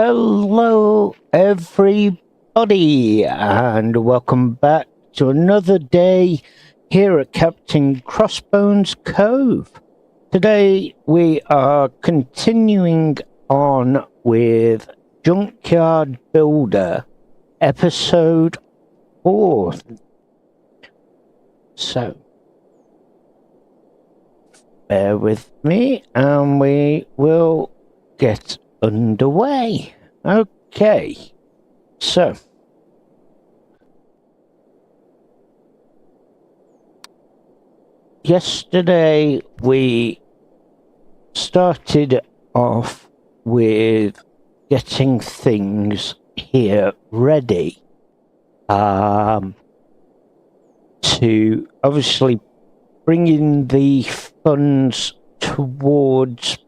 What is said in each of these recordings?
Hello everybody and welcome back to another day here at Captain Crossbones Cove. Today we are continuing on with Junkyard Builder episode 4. So bear with me and we will get underway. Okay, so yesterday we started off with getting things here ready to obviously bring in the funds towards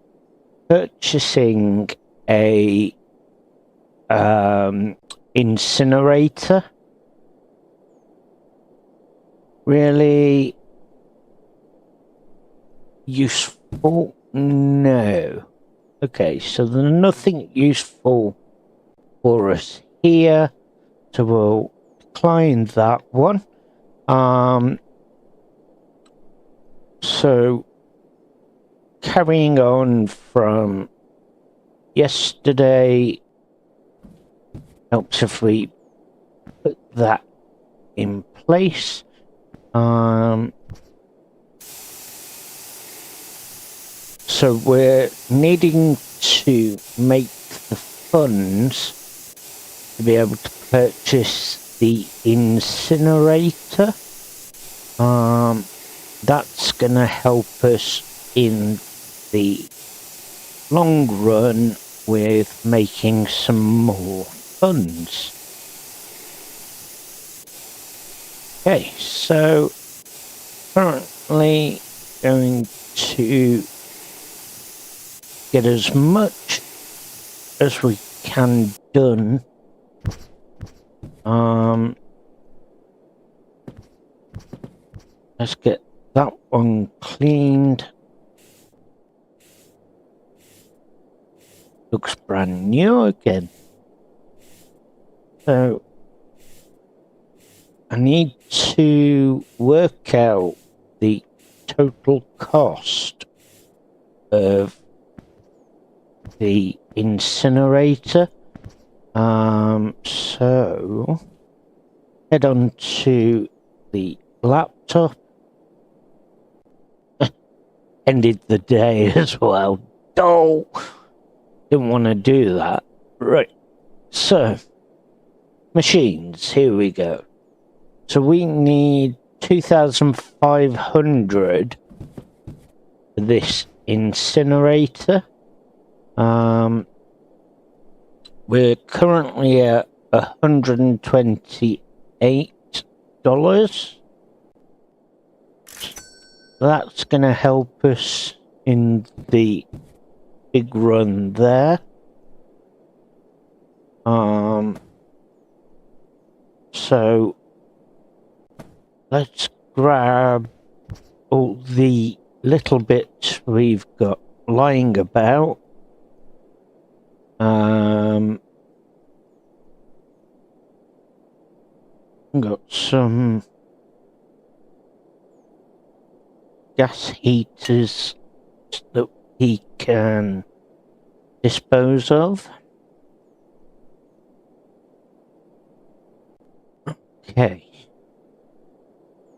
purchasing a incinerator. Really useful? No. Okay, so there's nothing useful for us here, so we'll decline that one. So carrying on from yesterday, helps if we put that in place. So we're needing to make the funds to be able to purchase the incinerator. That's gonna help us in the long run with making some more funds. Okay, so currently going to get as much as we can done. Let's get that one cleaned. Looks brand new again. So I need to work out the total cost of the incinerator. So head on to the laptop. Ended the day as well. Oh, didn't want to do that. Right. So machines, here we go. So we need 2,500 for this incinerator. We're currently at $128. That's going to help us in the big run there. So let's grab all the little bits we've got lying about. Got some gas heaters that he can dispose of. Okay.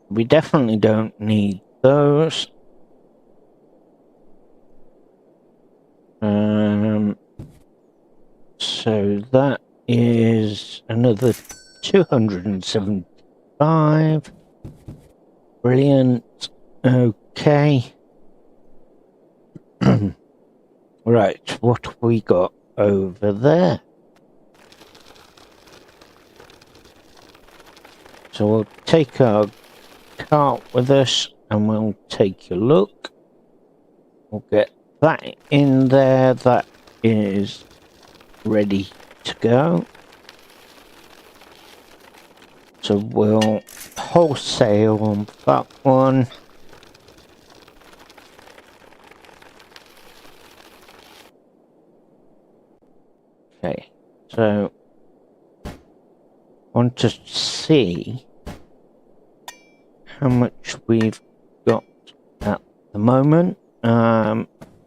We definitely don't need those. So that is another 275. Brilliant. Okay. Right, what we got over there? So we'll take our cart with us and we'll take a look. We'll get that in there. That is ready to go. So we'll wholesale on that one. Okay. So, want to see how much we've got at the moment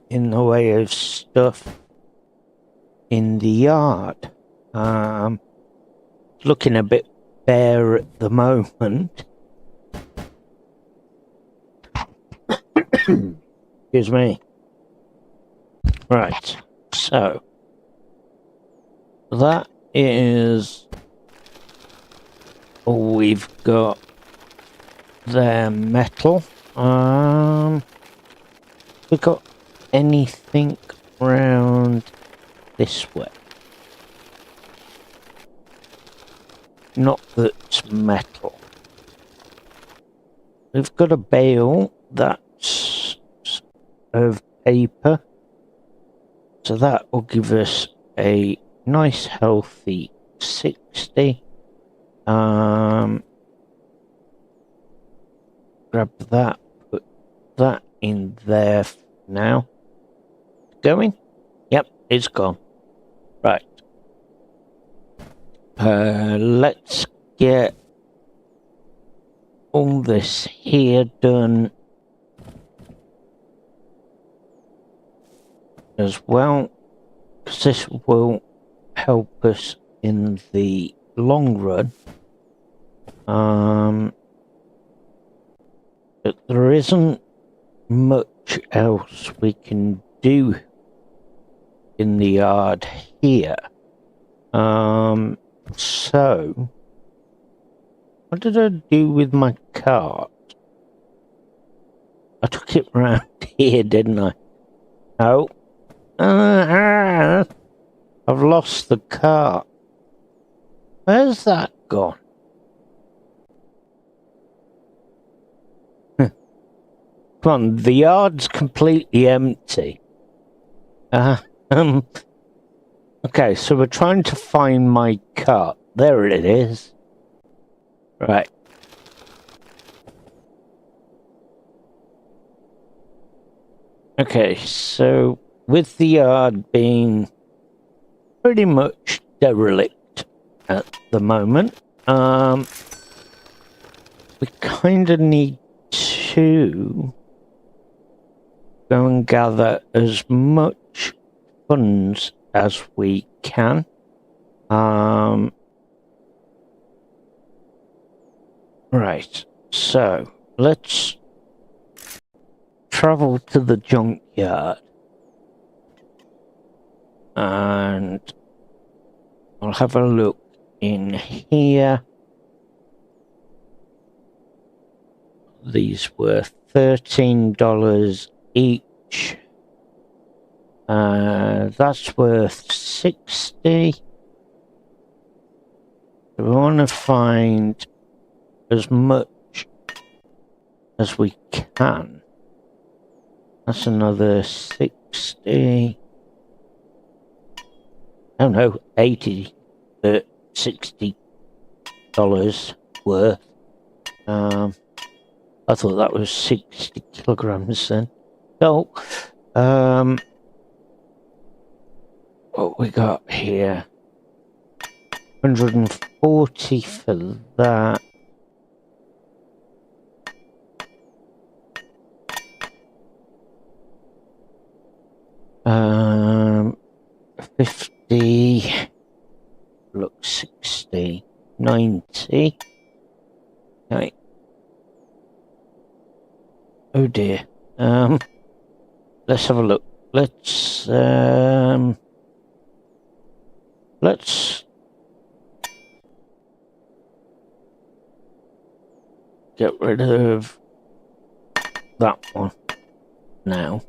in the way of stuff in the yard. Looking a bit bare at the moment. Excuse me. Right, so that is all we've got there. Metal. We got anything around this way? Not that's metal. We've got a bale that's of paper, so that will give us a nice healthy 60. Grab that, put that in there for now. Going? Yep, it's gone. Right. Let's get all this here done as well, because this will help us in the long run. But there isn't much else we can do in the yard here. So what did I do with my cart? I took it round here, didn't I? No. I've lost the cart. Where's that gone? Come on, the yard's completely empty. Okay, so we're trying to find my cart. There it is. Right. Okay, so with the yard being pretty much derelict at the moment, we kind of need to go and gather as much funds as we can. Right, so let's travel to the junkyard and I'll have a look in here. These were $13 each. That's worth 60. We want to find as much as we can. That's another 60. Oh no, 80, $60 worth. I thought that was 60 kilograms then. So, what we got here? 140 for that. Um, 50. Look, 60, 90. Okay. Oh dear. Let's have a look. Let's get rid of that one now.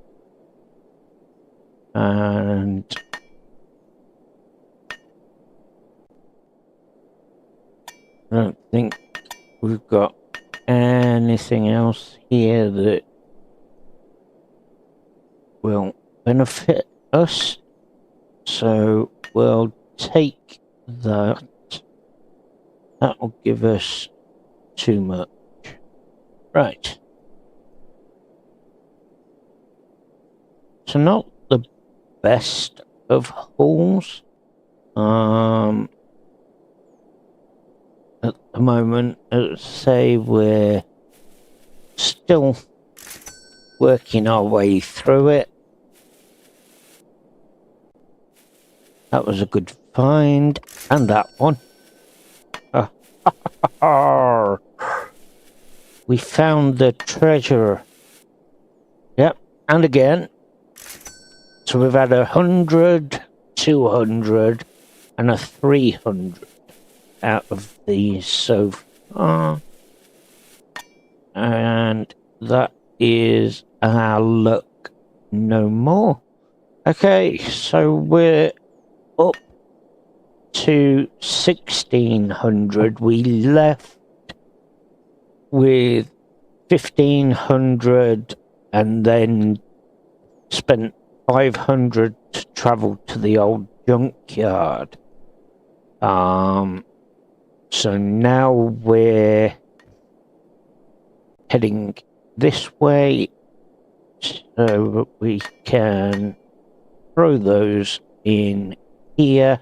And I don't think we've got anything else here that will benefit us. So we'll take that. That will give us too much. Right. So not the best of hauls. At the moment, let's say we're still working our way through it. That was a good find, and that one. We found the treasure. Yep, and again. So we've had 100, 200, and a 300 out of these so far. And that is our luck no more. Okay, so we're up to 1600. We left with 1500 and then spent 500 to travel to the old junkyard. So now we're heading this way so we can throw those in here.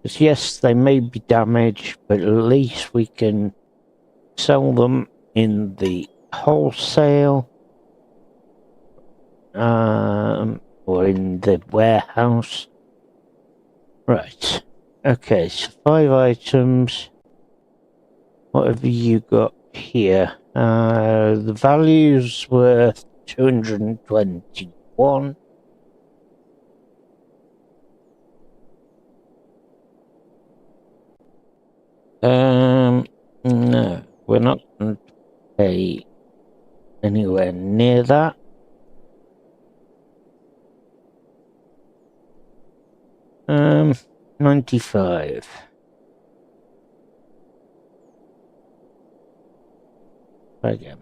Because yes, they may be damaged, but at least we can sell them in the wholesale or in the warehouse. Right. Okay, so 5 items. What have you got here? The value's worth 221. No, we're not going to pay anywhere near that. Um, 95. Again.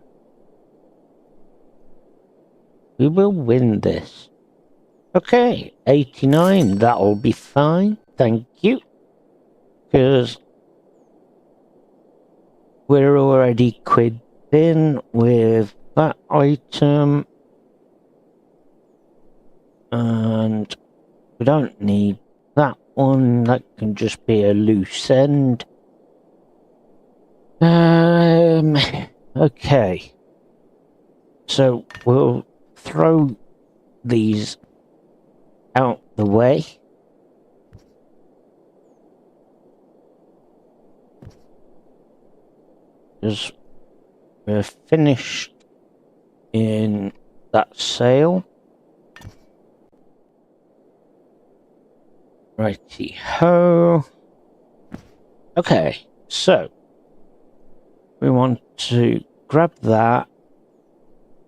We will win this. Okay, 89, that'll be fine. Thank you. Because we're already quid in with that item. And we don't need that one. That can just be a loose end. Okay. So we'll throw these out the way. Because we're finished in that sale. Righty ho. Okay, so we want to grab that,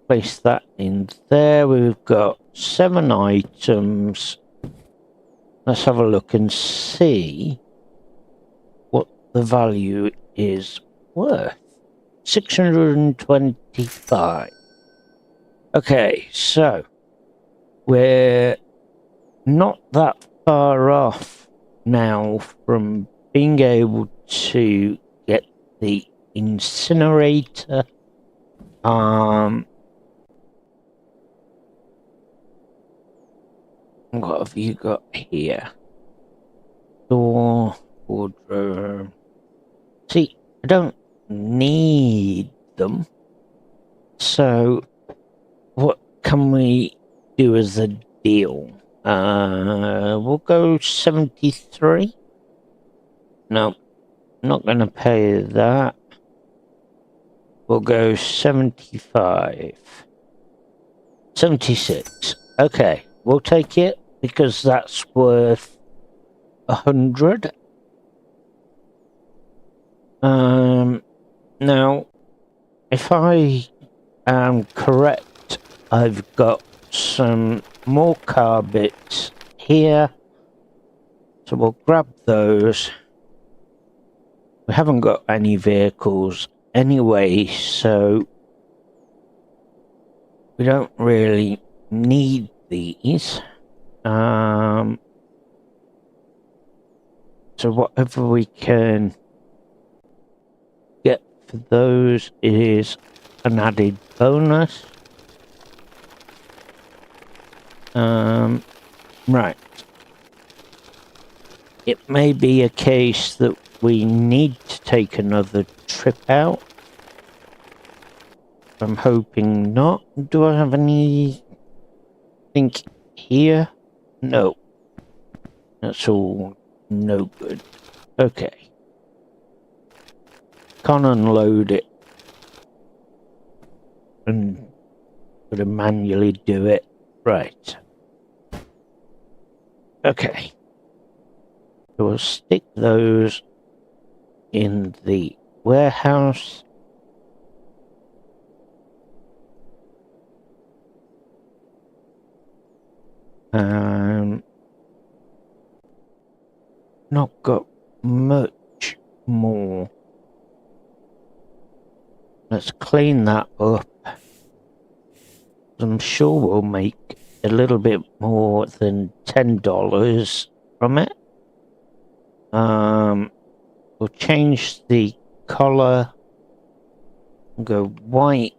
place that in there. We've got 7 items. Let's have a look and see what the value is worth. 625. Okay, so we're not that far off now from being able to get the incinerator. What have you got here? Door, wardrobe. See, I don't need them. So, what can we do as a deal? We'll go 73. No, not going to pay that. We'll go 75. 76. Okay, we'll take it because that's worth 100. Now, if I am correct, I've got some more car bits here. So we'll grab those. We haven't got any vehicles anyway, so we don't really need these. So whatever we can get for those is an added bonus. Right. it may be a case that we need to take another trip out. I'm hoping not. Do I have anything here? No. That's all no good. Okay. Can't unload it. And gotta manually do it. Right. Okay. So we'll stick those in the warehouse. Not got much more. Let's clean that up. I'm sure we'll make a little bit more than $10 from it. We'll change the color. Go white.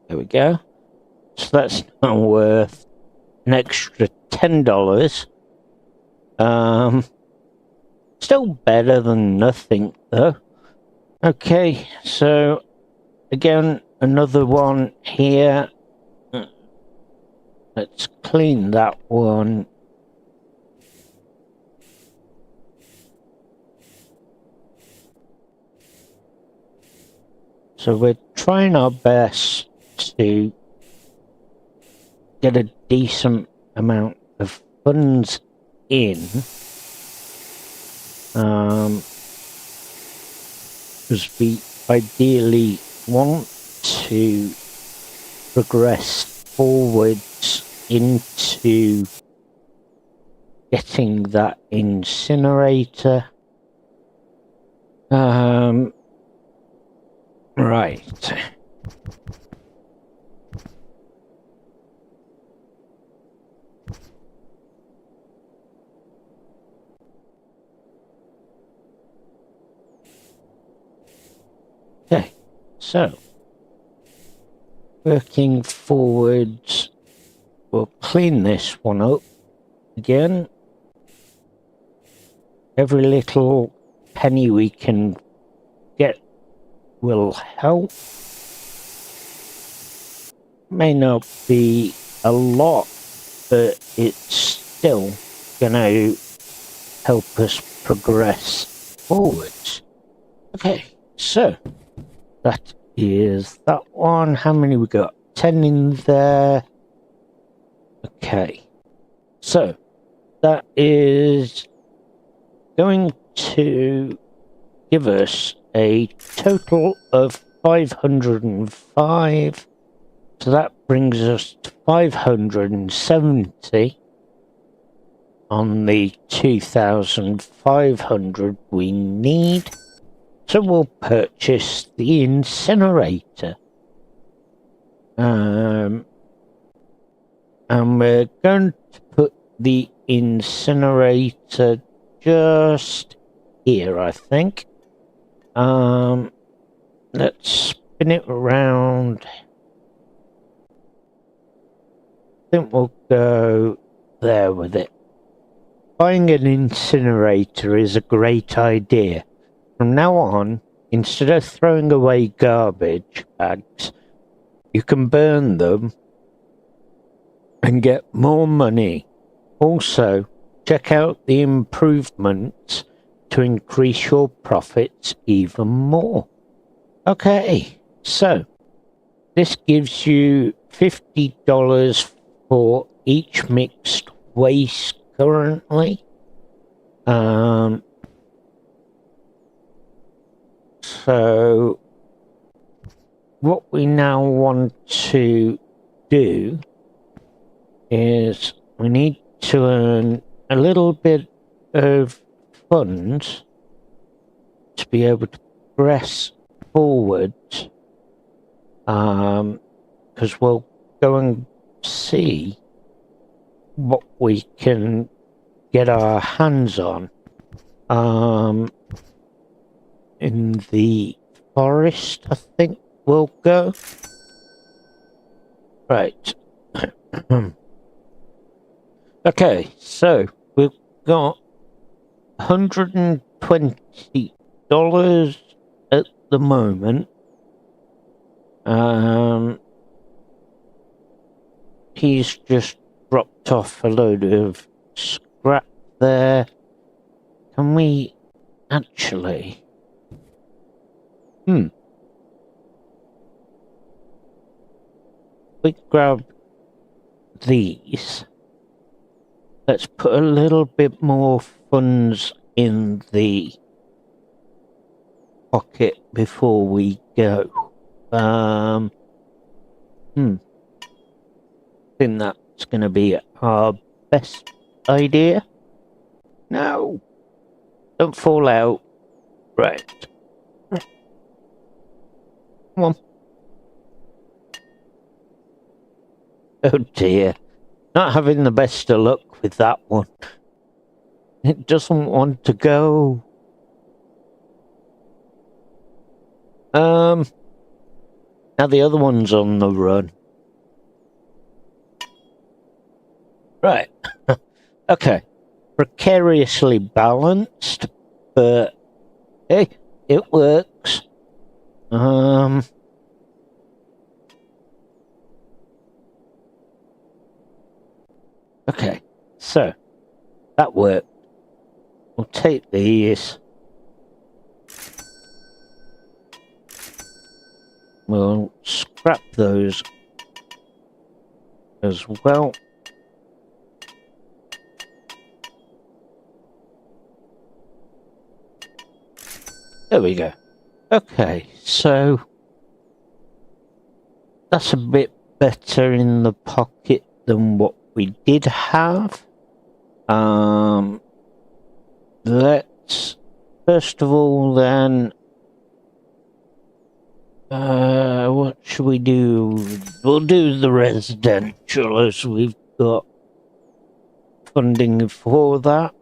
There we go. So that's now worth an extra $10. Still better than nothing though. Okay, so again, another one here. Let's clean that one. So we're trying our best to get a decent amount of funds in. Because we ideally want to progress forwards into getting that incinerator. Right. Okay, so working forwards, we'll clean this one up again. Every little penny we can get will help. May not be a lot, but it's still gonna help us progress forwards. Okay, so that is that one. How many we got? 10 in there. Okay, so that is going to give us a total of 505. So that brings us to 570 on the 2,500 we need. So we'll purchase the incinerator. And we're going to put the incinerator just here, I think. Let's spin it around. I think we'll go there with it. Buying an incinerator is a great idea. From now on, instead of throwing away garbage bags, you can burn them and get more money. Also, check out the improvements to increase your profits even more. Okay, so this gives you $50 for each mixed waste currently. So what we now want to do is we need to earn a little bit of funds to be able to press forward, because we'll go and see what we can get our hands on in the forest. I think we'll go. Right. Okay, so we've got $120 at the moment. He's just dropped off a load of scrap there. Can we actually... We grab these. Let's put a little bit more funds in the pocket before we go. I think that's going to be our best idea. No, don't fall out. Right. Come on. Oh dear. Not having the best of luck with that one. It doesn't want to go. Now the other one's on the run. Right. Okay. Precariously balanced, but hey, it works. Okay, so that worked. We'll take these. We'll scrap those as well. There we go. Okay, so that's a bit better in the pocket than what we did have. Let's first of all then, what should we do? We'll do the residential as we've got funding for that.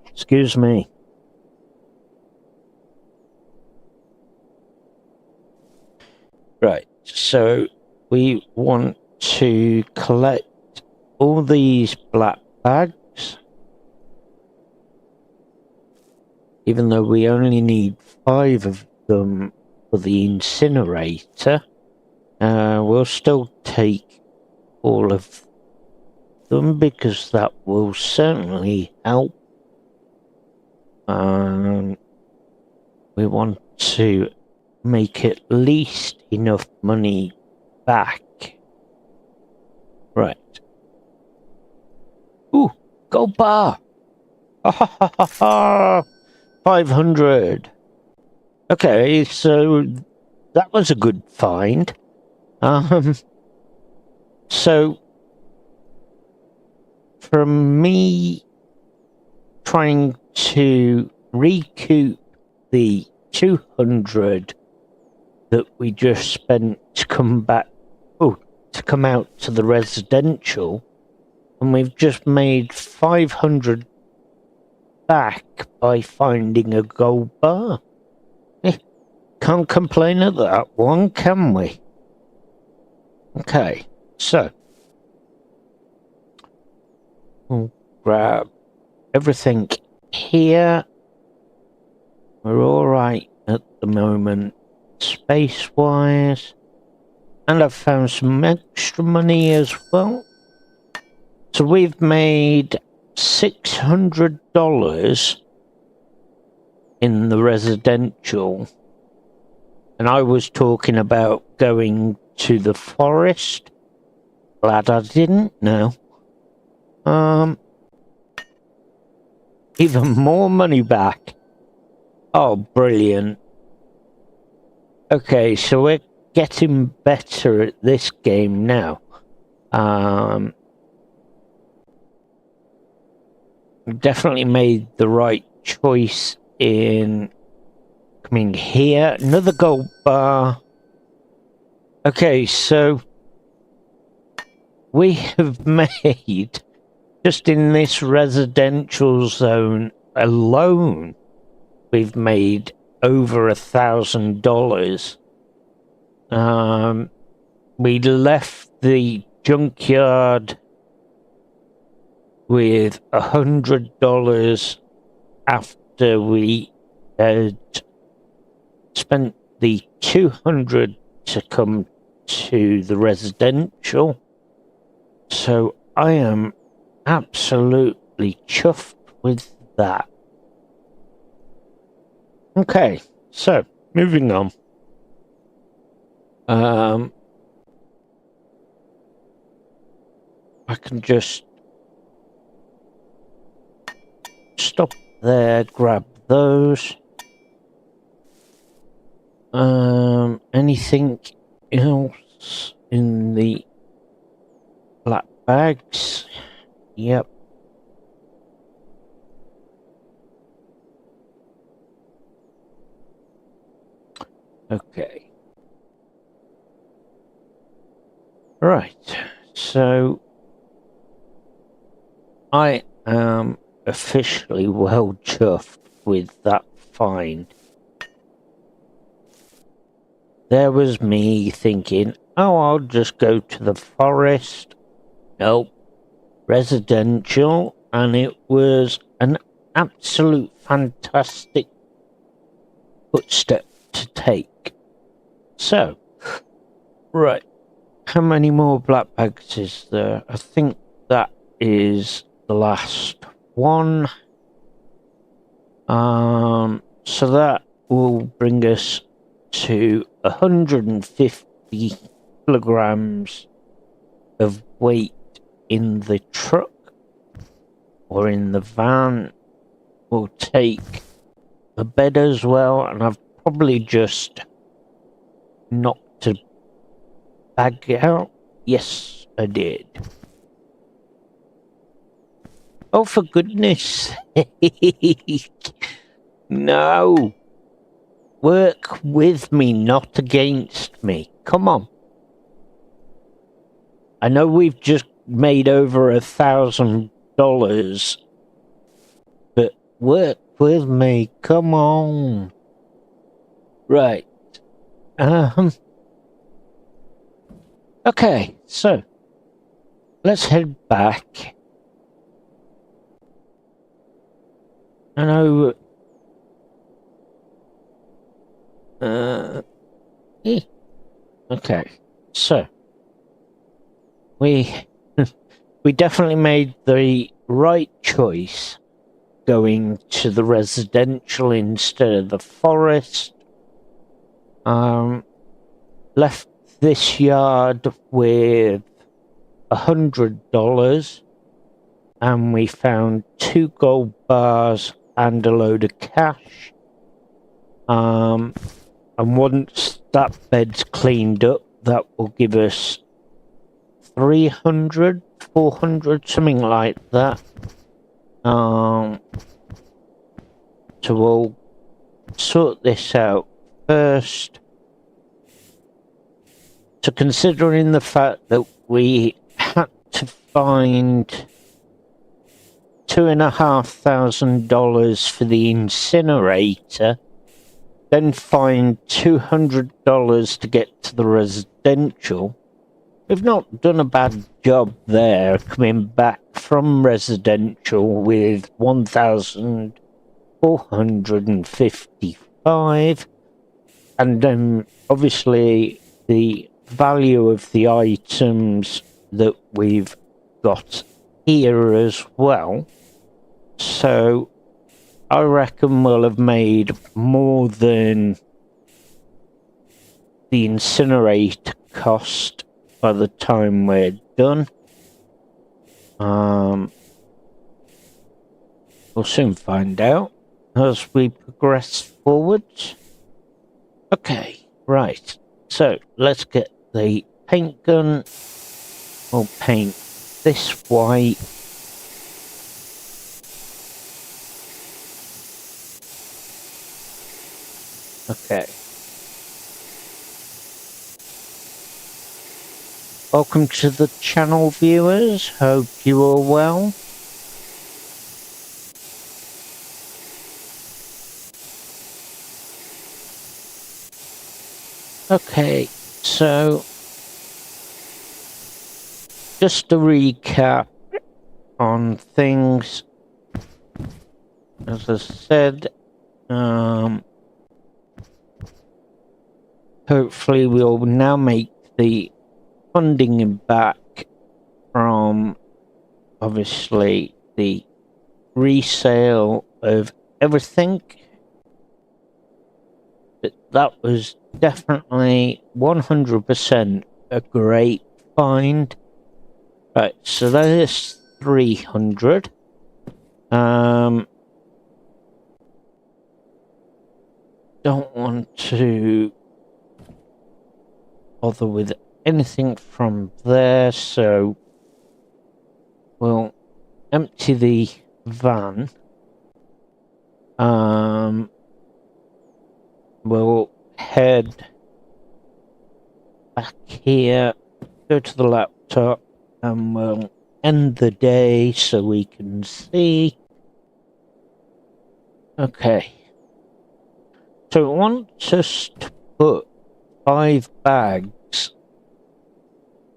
Excuse me. Right, so we want to collect all these black bags, even though we only need 5 of them for the incinerator. We'll still take all of them because that will certainly help. We want to make at least enough money back. Right. Ooh, gold bar. Ha ha ha ha ha. 500. Okay, so that was a good find. So from me trying to recoup the 200 that we just spent to come back, to come out to the residential, and we've just made 500 back by finding a gold bar. Can't complain at that one, can we? Okay, so we'll grab everything here. We're all right at the moment, space-wise, and I've found some extra money as well. So we've made $600 in the residential, and I was talking about going to the forest. Glad I didn't know. Even more money back. Oh, brilliant. Okay, so we're getting better at this game now. Definitely made the right choice in coming here. Another gold bar. Okay, so we have made, just in this residential zone alone, we've made over $1,000. we left the junkyard with $100 after we had spent the 200 to come to the residential. So I am absolutely chuffed with that. Okay, so moving on. I can just stop there, grab those. Anything else in the black bags? Yep. Okay. Right. So I am officially well chuffed with that find. There was me thinking, oh, I'll just go to the forest. Nope. Residential, and it was an absolute fantastic footstep to take. So, right. How many more black bags is there? I think that is the last one. So that will bring us to 150 kilograms of weight in the truck or in the van. We'll take the bed as well, and I've probably just knocked a bag out. Yes, I did. Oh, for goodness sake. No. Work with me, not against me. Come on. I know we've just made over $1,000, but work with me. Come on. Right. Okay, so let's head back. I know. Okay, so we definitely made the right choice going to the residential instead of the forest. Left this yard with $100, and we found 2 gold bars and a load of cash. And once that bed's cleaned up, that will give us 300, 400, something like that. So we'll sort this out first. So considering the fact that we had to find $2,500 for the incinerator, then find $200 to get to the residential, we've not done a bad job there, coming back from residential with 1,455, and then obviously the value of the items that we've got here as well. So I reckon we'll have made more than the incinerator cost by the time we're done. We'll soon find out as we progress forward. Okay, right. So let's get the paint gun. We'll paint this white. Okay. Welcome to the channel, viewers. Hope you are well. Okay, so just a recap on things. As I said, hopefully we'll now make the funding back from, obviously, the resale of everything. That was definitely 100% a great find. Right, so that is 300. Don't want to bother with anything from there, so we'll empty the van. We'll head back here, go to the laptop, and we'll end the day so we can see. Okay. So it wants us to put 5 bags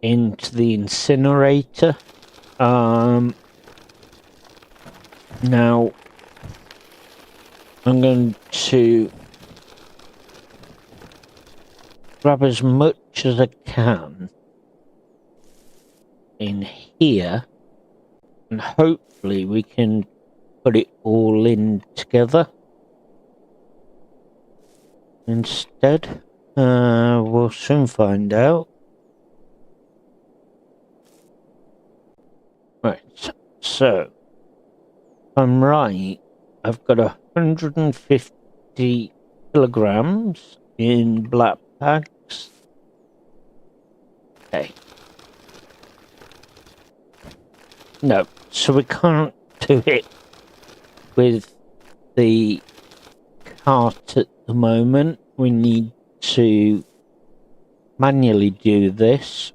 into the incinerator. Now I'm going to grab as much as I can in here, and hopefully we can put it all in together. Instead, we'll soon find out. Right, so if I'm right, I've got 150 kilograms in black bags. Okay. No, so we can't do it with the cart at the moment. We need to manually do this,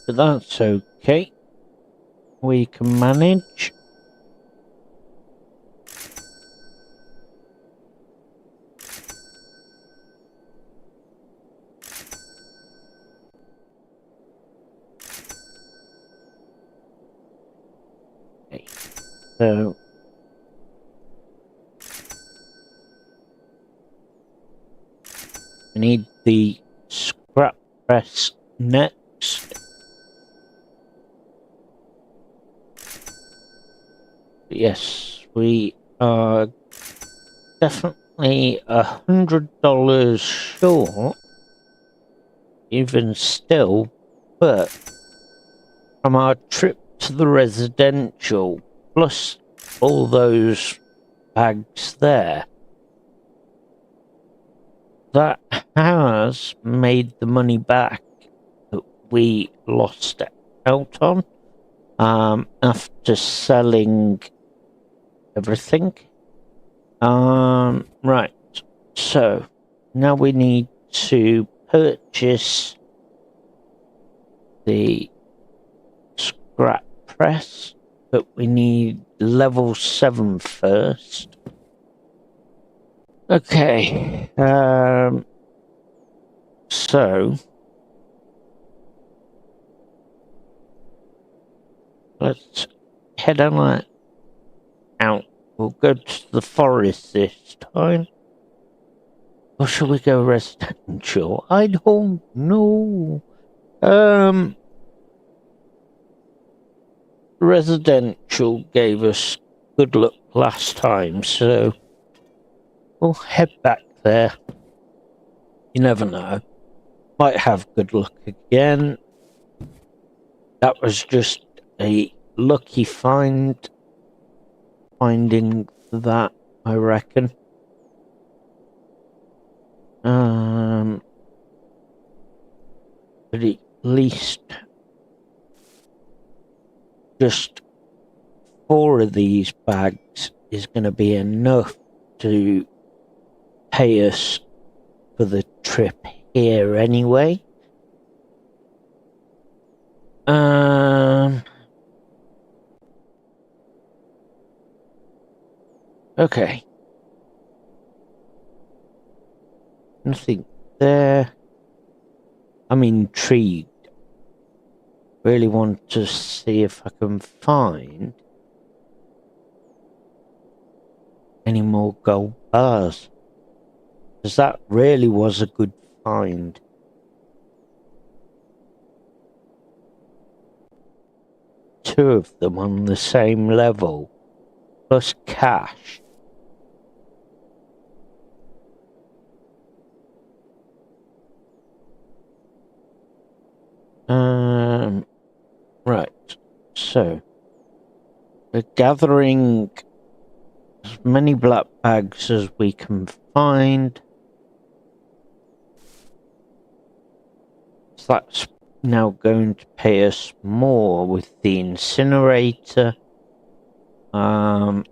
but that's okay. We can manage. Okay, so we need the scrap press next. Yes, we are definitely $100 short, even still, but from our trip to the residential, plus all those bags there, that has made the money back that we lost out on after selling everything. Right, so now we need to purchase the scrap press, but we need level 7 first. Okay, so let's head on out. We'll go to the forest this time. Or shall we go residential? I don't know. Residential gave us good luck last time, so we'll head back there. You never know. Might have good luck again. That was just a lucky finding that, I reckon. But at least just 4 of these bags is going to be enough to pay us for the trip here anyway. Okay. Nothing there. I'm intrigued. really want to see if I can find any more gold bars. Because that really was a good find. Two of them on the same level, plus cash. Right, so we're gathering as many black bags as we can find. So that's now going to pay us more with the incinerator. And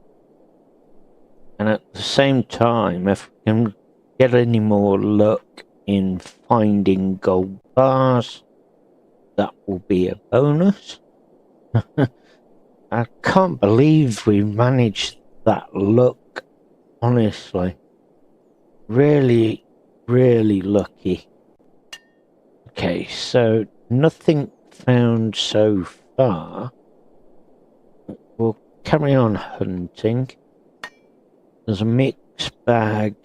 at the same time, if we can get any more luck in finding gold bars, that will be a bonus. I can't believe we managed that luck, honestly. Really, really lucky. Okay, so nothing found so far. We'll carry on hunting. There's a mixed bag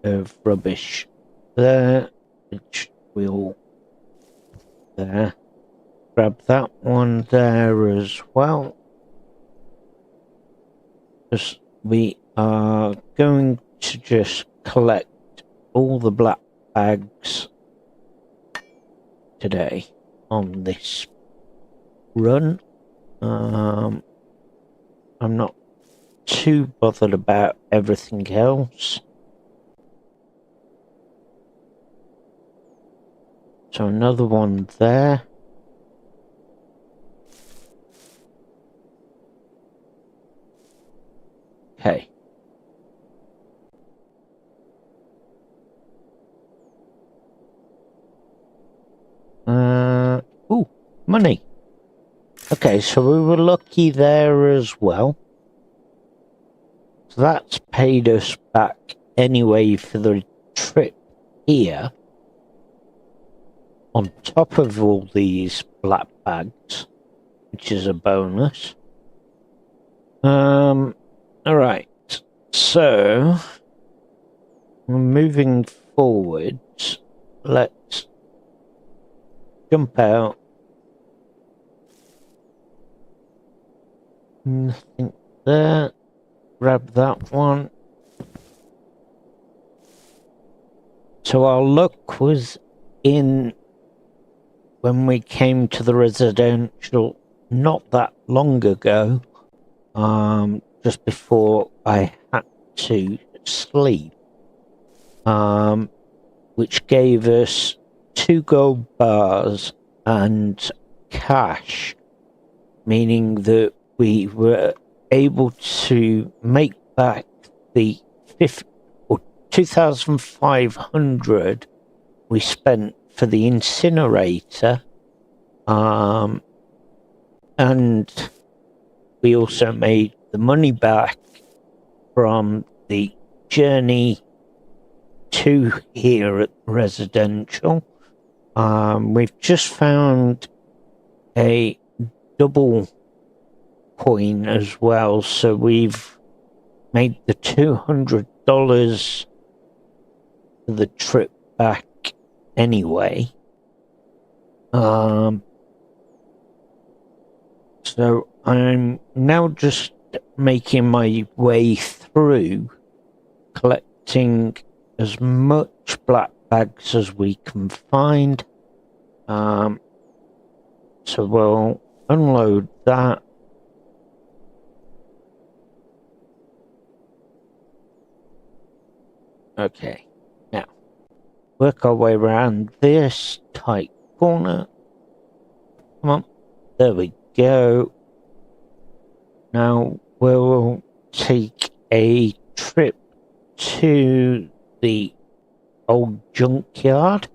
of rubbish there, which we'll there. Grab that one there as well. Because we are going to just collect all the black bags today on this run. I'm not too bothered about everything else. So another one there. Okay. Ooh, money. Okay, so we were lucky there as well. So that's paid us back anyway for the trip here. On top of all these black bags, which is a bonus. Alright, so we're moving forwards. Let's jump out. Nothing there. Grab that one. So our luck was in when we came to the residential not that long ago, just before I had to sleep, which gave us 2 gold bars and cash, meaning that we were able to make back the 2,500 we spent for the incinerator, and we also made the money back from the journey to here at residential. We've just found a double coin as well, so we've made the $200 for the trip back anyway. So I'm now just making my way through collecting as much black bags as we can find. So we'll unload that. Okay, now work our way around this tight corner. Come on, there we go. Now we'll take a trip to the old junkyard.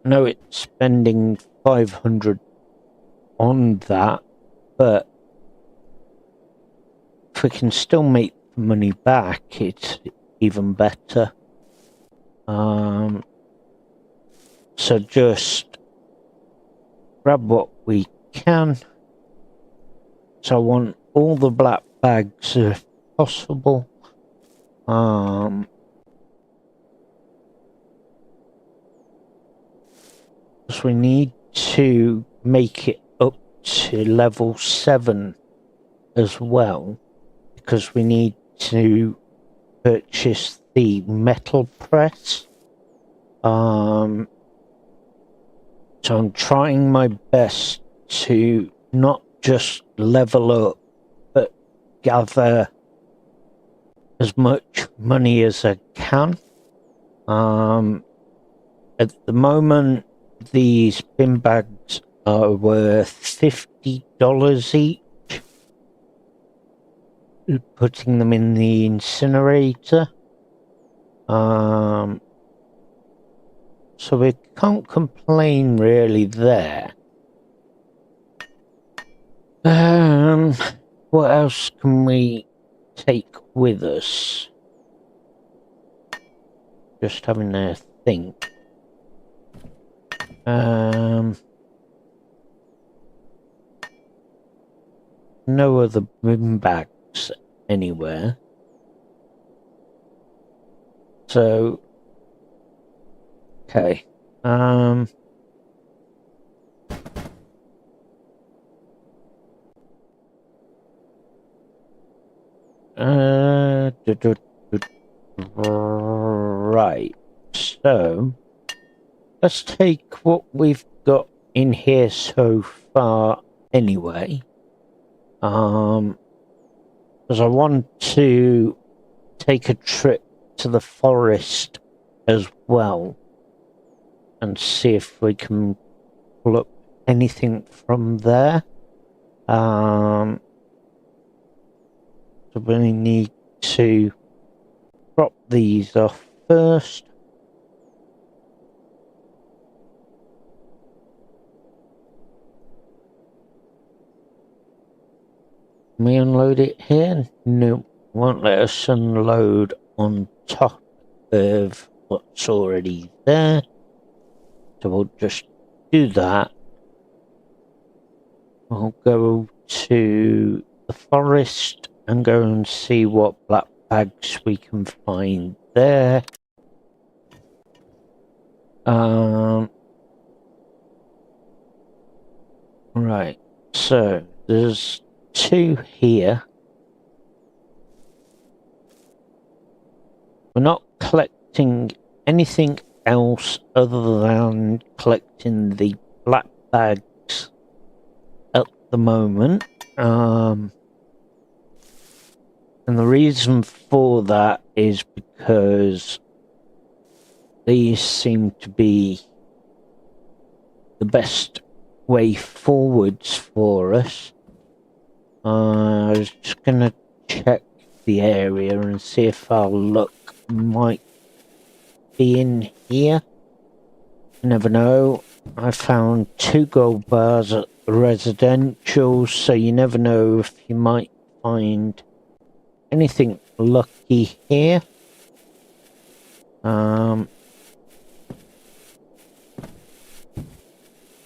I know it's spending 500 on that, but if we can still make the money back, it's even better. So just grab what we can. So I want all the black bags if possible. Because we need to make it up to level 7 as well, because we need to purchase the metal press. So I'm trying my best to not just level up, but gather as much money as I can. At the moment, these bin bags are worth $50 each. Putting them in the incinerator. So we can't complain really there. What else can we take with us? Just having a think. No other bin bags anywhere. So, okay. Right. So, let's take what we've got in here so far anyway. Because I want to take a trip to the forest as well and see if we can pull up anything from there. So we need to drop these off first. Can we unload it here? No, won't let us unload on top of what's already there. So we'll just do that. We'll go to the forest and go and see what black bags we can find there. Right, so there's 2 here. We're not collecting anything else other than collecting the black bags at the moment. And the reason for that is because these seem to be the best way forwards for us. I was just gonna check the area and see if our luck might be in here. You never know. I found 2 gold bars at the residential, so you never know if you might find anything lucky here.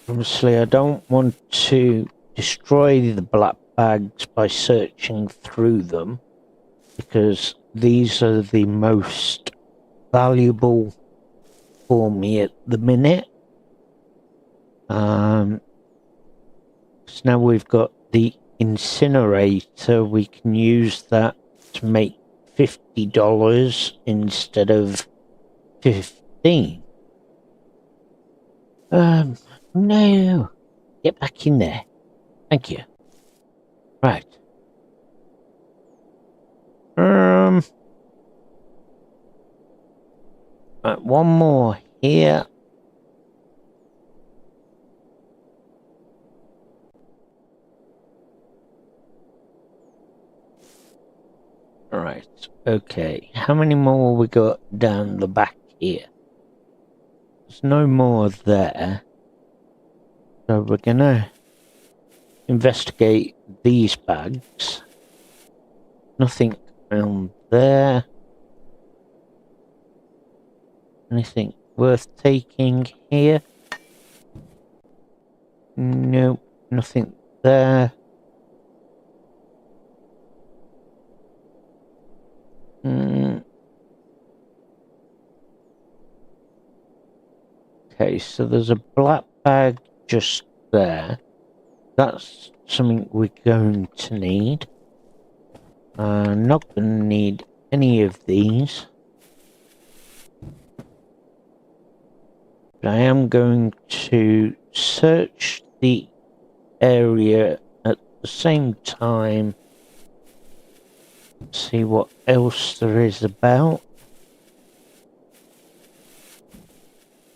Obviously I don't want to destroy the black bags by searching through them, because these are the most valuable for me at the minute. So now we've got the incinerator, we can use that to make $50 instead of 15. No. Get back in there. Thank you. Right. Right, one more here. Right, okay. How many more we got down the back here? There's no more there. So we're gonna investigate these bags. Nothing around there. Anything worth taking here? Nope, nothing there. Okay, so there's a black bag just there. That's something we're going to need. Not going to need any of these. But I am going to search the area at the same time. See what else there is about.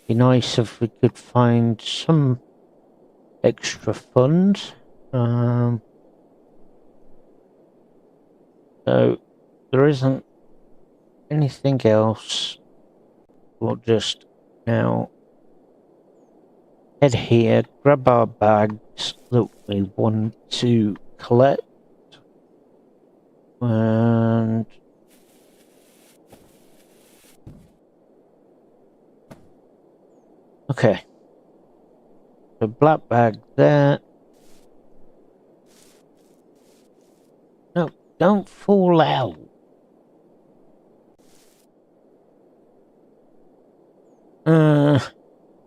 Be nice if we could find some extra funds. So there isn't anything else. We'll just now head here, grab our bags that we want to collect, and okay. The black bag there. No, don't fall out.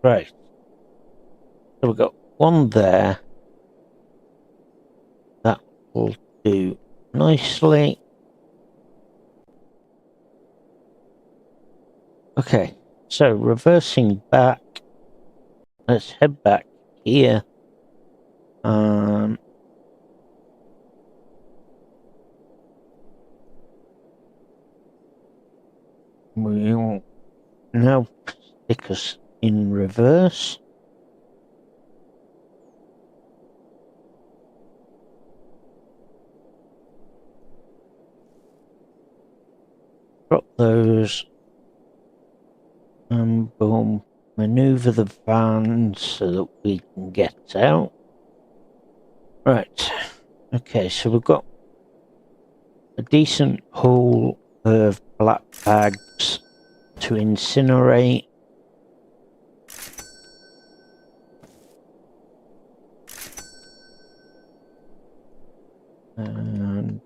Right. So we've got one there. That will do nicely. Okay, so reversing back. Let's head back here. We'll now stick us in reverse. Drop those. And boom. Maneuver the van so that we can get out. Right. Okay, so we've got a decent haul of black bags to incinerate. And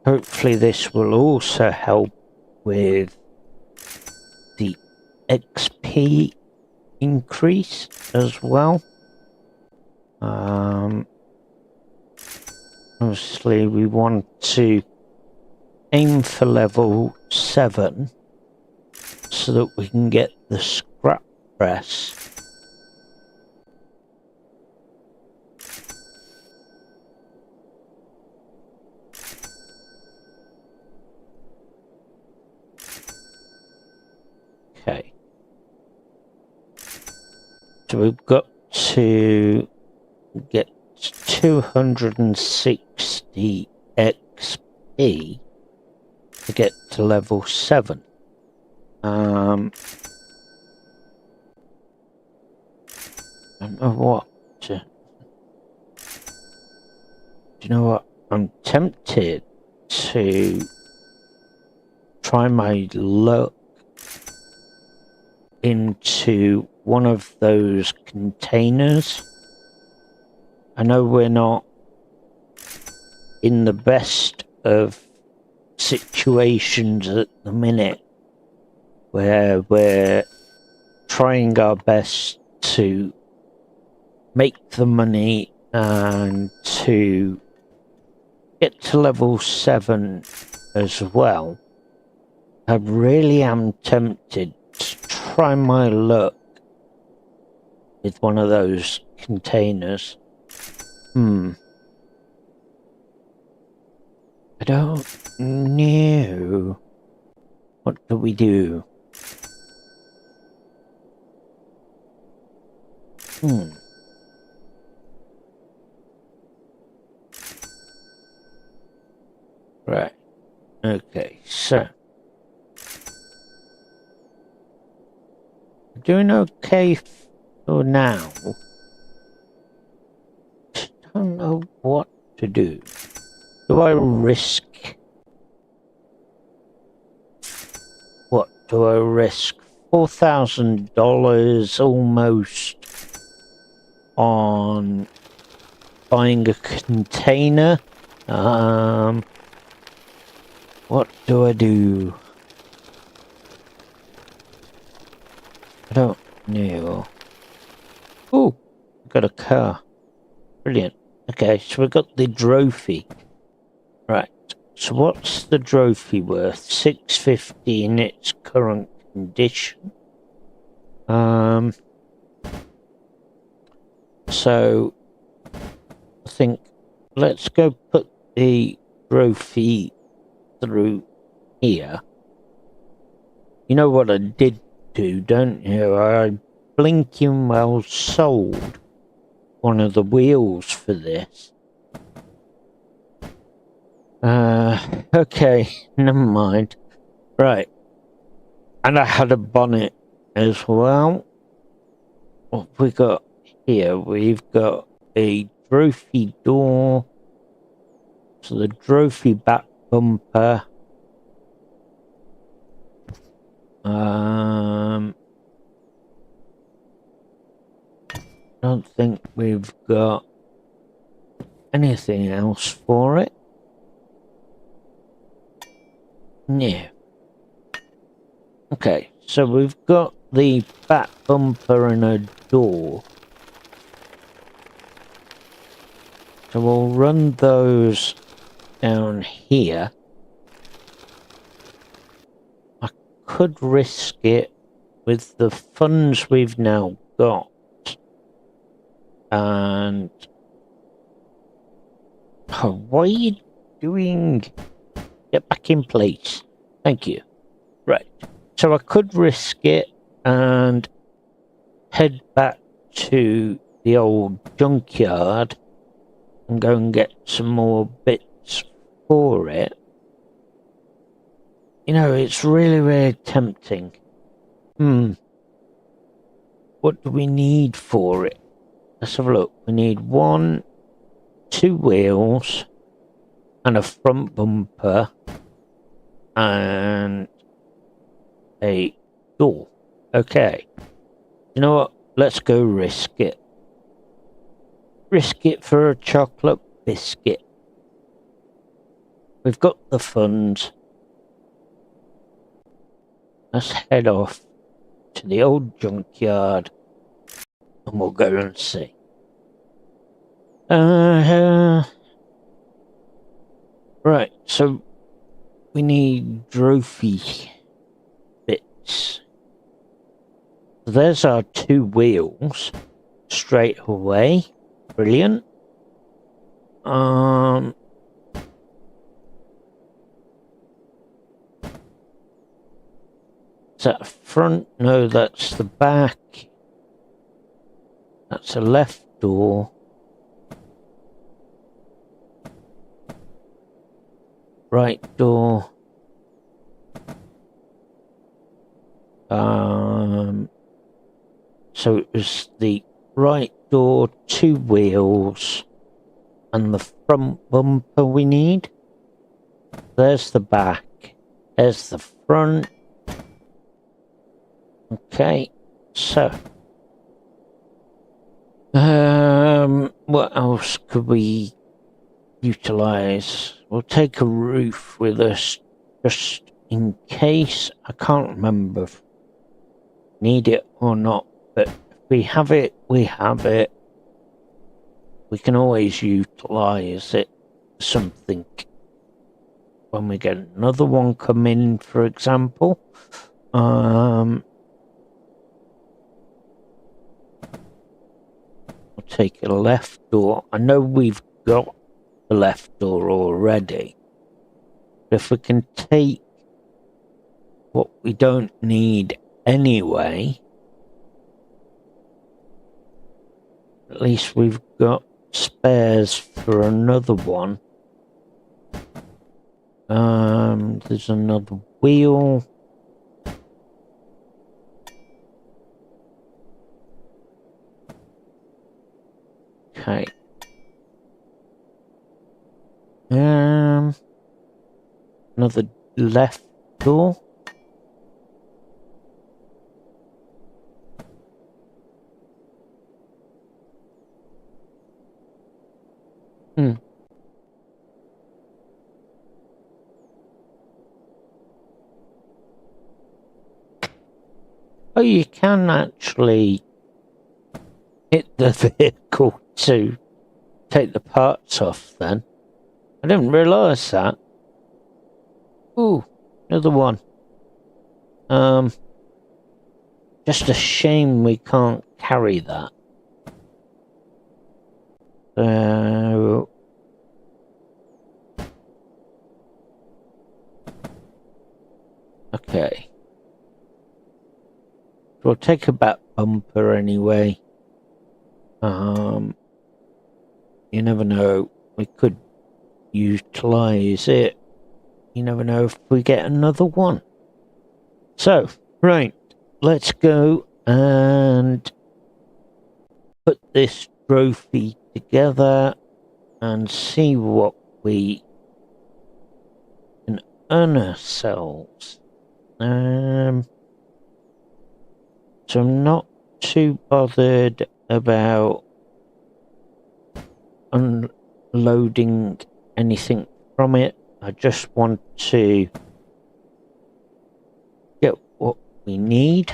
hopefully this will also help with the XP increase as well. Obviously we want to aim for level 7 so that we can get the scrap press. Okay. So we've got to get 260 XP to get to level 7. I don't know what to... Do you know what? I'm tempted to try my luck into one of those containers. I know we're not in the best of situations at the minute where we're trying our best to make the money and to get to level 7 as well. I really am tempted to try my luck with one of those containers. I don't know. What do we do? Right. Okay, so doing okay for now. Just don't know what to do. Do I risk do I risk? $4,000 almost on buying a container. What do I do? I don't know. Oh, got a car. Brilliant. Okay, so we got the trophy. Right. So what's the trophy worth? 650 in its current condition. So I think let's go put the trophy through here. You know what I did do, don't you? I blinking well sold one of the wheels for this. Okay, never mind. Right. And I had a bonnet as well. What have we got here? We've got a trophy door. So the trophy back bumper. Don't think we've got anything else for it. Yeah. Okay, so we've got the back bumper and a door. So we'll run those down here. I could risk it with the funds we've now got. And... oh, what are you doing? Get back in place. Thank you. Right. So I could risk it and head back to the old junkyard and go and get some more bits for it. You know, it's really, really tempting. What do we need for it? Let's have a look. We need 2 wheels and a front bumper and a door. Okay. You know what? Let's go risk it. Risk it for a chocolate biscuit. We've got the funds. Let's head off to the old junkyard and we'll go and see. Right, so we need trophy bits. There's our 2 wheels straight away. Brilliant. Is that front? No, that's the back. That's a left door. Right door. So it was the right door, 2 wheels, and the front bumper we need. There's the back. There's the front. Okay, so what else could we utilize? We'll take a roof with us just in case. I can't remember if we need it or not, but if we have it, we have it. We can always utilize it for something when we get another one come in, for example. We'll take a left door. I know we've got the left door already, but if we can take what we don't need anyway, at least we've got spares for another one. There's another wheel. Okay. Another left door. Oh, you can actually hit the vehicle to take the parts off then. I didn't realise that. Ooh, another one. Just a shame we can't carry that. Okay. We'll take a back bumper anyway. You never know. We could utilize it. You never know if we get another one. So, right. Let's go and put this trophy together and see what we can earn ourselves. So I'm not too bothered about unloading anything from it. I just want to get what we need.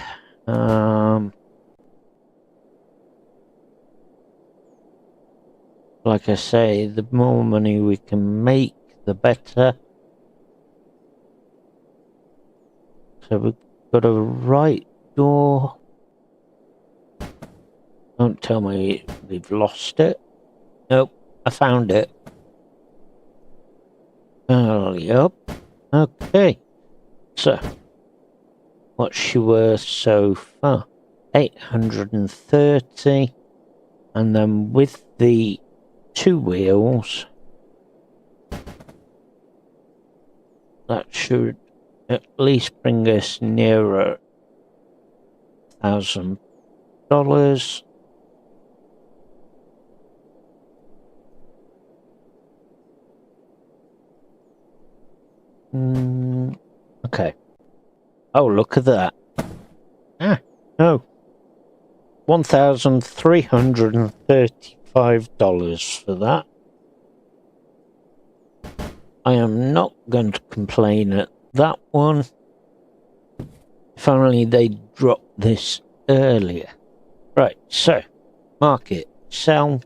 Like I say, the more money we can make, the better. So we've got a right door. Don't tell me we've lost it. Nope, I found it. Yep. Okay. So, what's she worth so far? 830. And then with the 2 wheels, that should at least bring us nearer $1,000. Okay. Oh, look at that. No. $1,335 for that. I am not going to complain at that one. If only they dropped this earlier. Right, so, market, sell.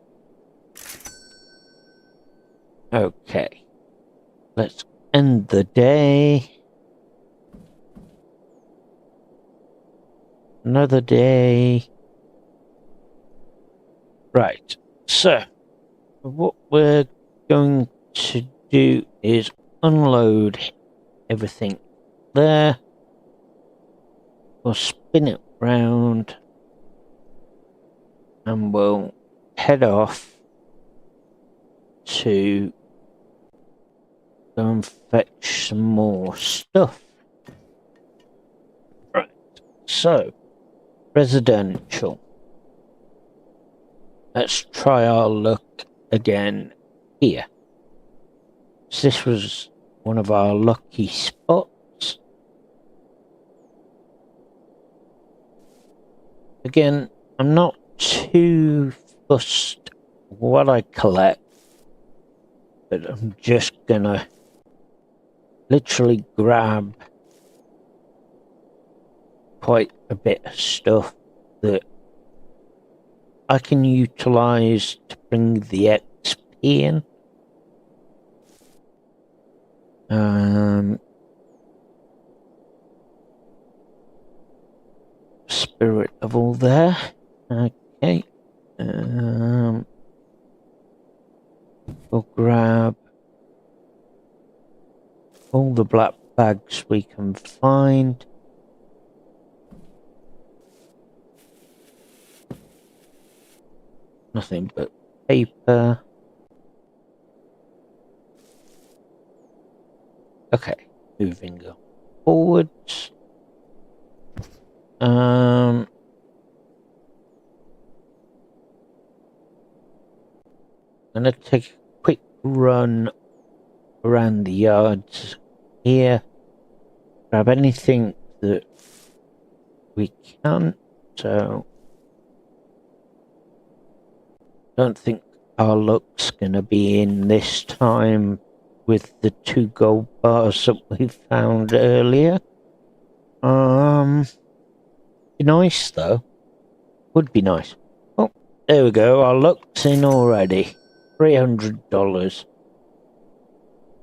Okay. Let's end the day. Another day. Right, so what we're going to do is unload everything there. We'll spin it round and we'll head off to go and fetch some more stuff. Right, so residential. Let's try our luck again here. So this was one of our lucky spots. Again, I'm not too fussed what I collect, but I'm just gonna literally grab quite a bit of stuff that I can utilize to bring the XP in. Spirit level there. Okay. We'll grab all the black bags we can find. Nothing but paper. Okay, moving forwards. I'm gonna take a quick run around the yards here. Grab anything that we can. So don't think our luck's gonna be in this time with the 2 gold bars that we found earlier. Be nice though. Would be nice. Oh, there we go. Our luck's in already. $300.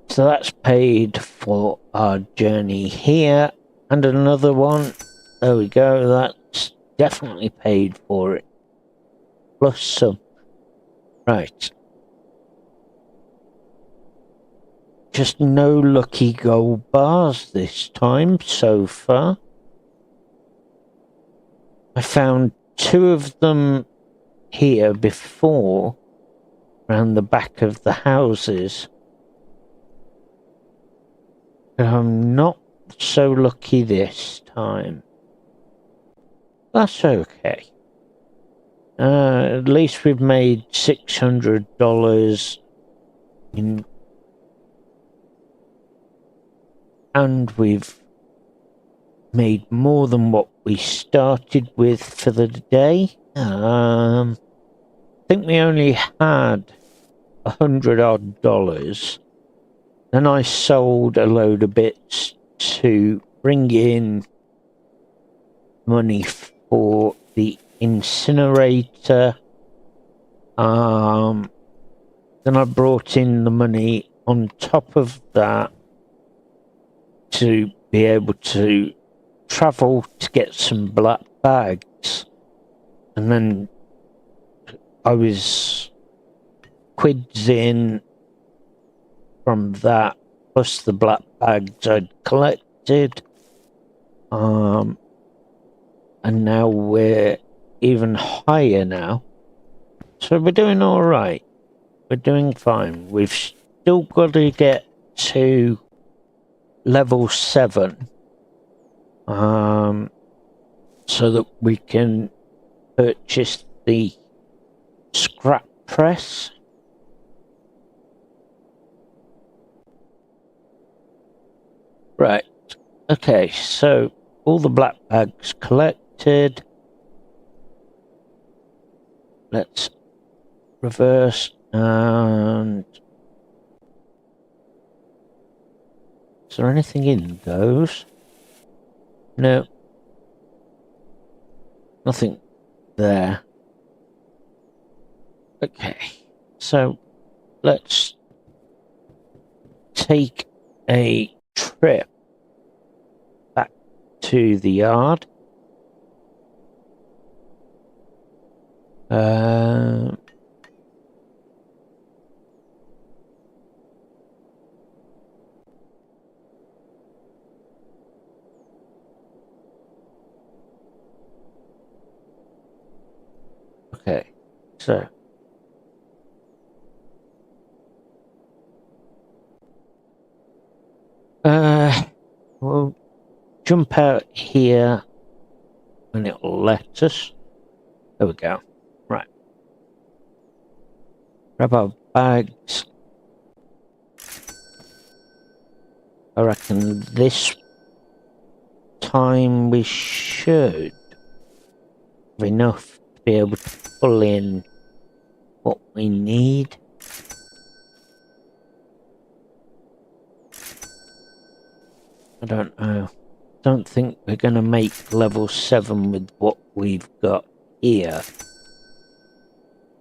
So that's paid for our journey here. And another one. There we go. That's definitely paid for it. Plus some. Right. Just no lucky gold bars this time so far. I found 2 of them here before, around the back of the houses. But I'm not so lucky this time. That's okay. At least we've made $600 in, and we've made more than what we started with for the day. I think we only had $100-odd. Then I sold a load of bits to bring in money for the incinerator. Then I brought in the money on top of that to be able to travel to get some black bags, and then I was quids in from that, plus the black bags I'd collected, and now we're even higher now, so we're doing all right. We're doing fine. We've still got to get to level 7. So that we can purchase the scrap press. Right. Okay, so all the black bags collected. Let's reverse and... Is there anything in those? No. Nothing there. Okay, so let's take a trip back to the yard. Okay, so we'll jump out here and it'll let us. There we go. Right. Grab our bags. I reckon this time we should have enough to be able to pull in what we need. I don't know. Don't think we're going to make level 7 with what we've got here.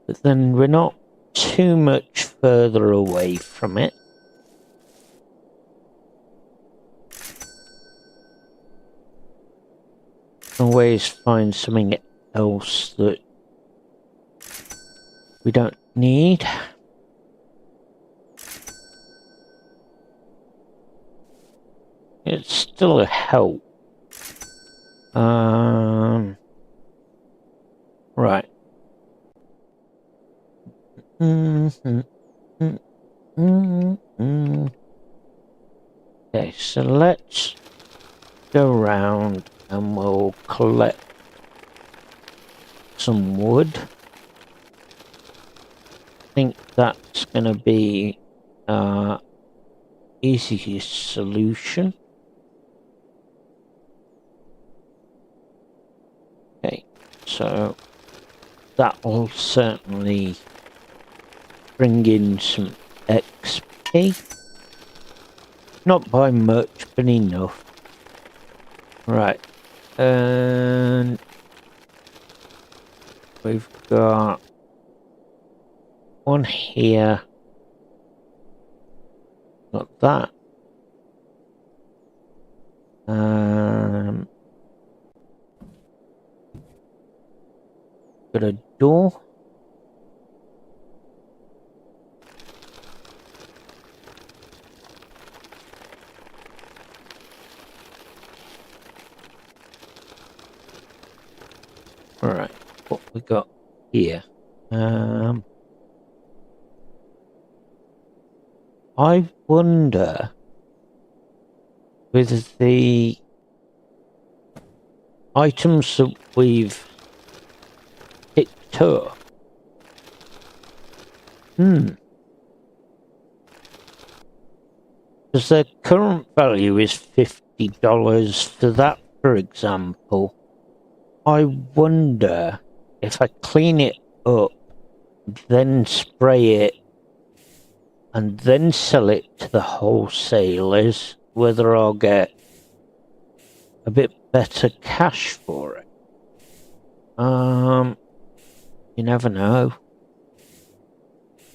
But then we're not too much further away from it. Always find something else that we don't need. It's still a help. Right. Okay, so let's go around and we'll collect some wood. I think that's going to be easiest solution. Okay, so that will certainly bring in some XP. Not by much, but enough. Right, And we've got one here. Got that. Got a door. All right, what we got here? I wonder with the items that we've picked up. Because their current value is $50 for that, for example. I wonder if I clean it up, then spray it, and then sell it to the wholesalers, whether I'll get a bit better cash for it. You never know.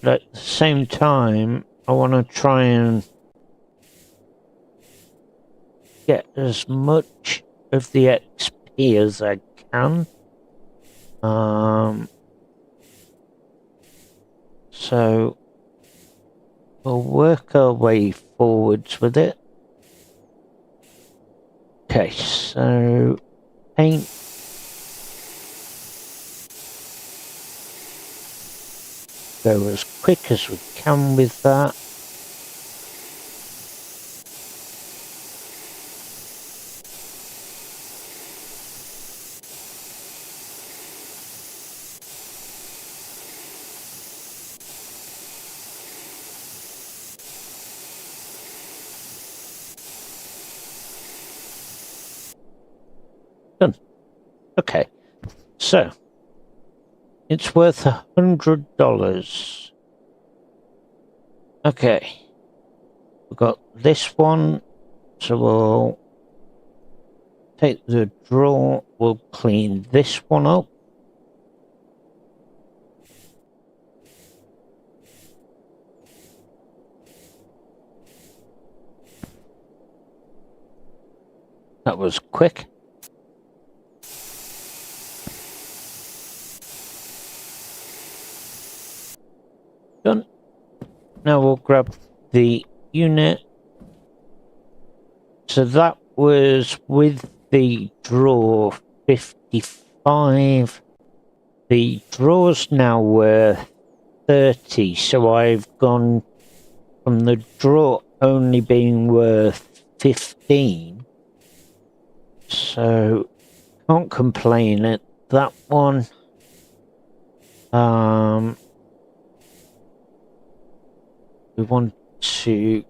But at the same time, I want to try and get as much of the XP as I can. So we'll work our way forwards with it. Okay, so paint. Go as quick as we can with that. Done. Okay, so it's worth $100. Okay, we've got this one, so we'll take the drawer, we'll clean this one up. That was quick. Done. Now we'll grab the unit. So that was with the drawer 55. The drawer's now worth 30, so I've gone from the drawer only being worth 15. So can't complain at that one. We want to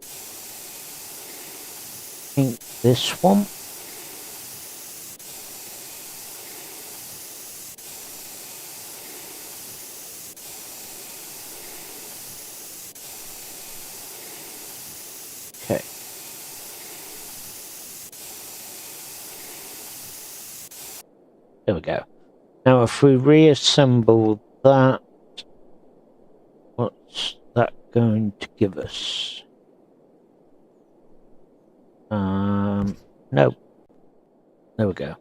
paint this one. Okay. There we go. Now if we reassemble that, what's that going to give us? No. There we go.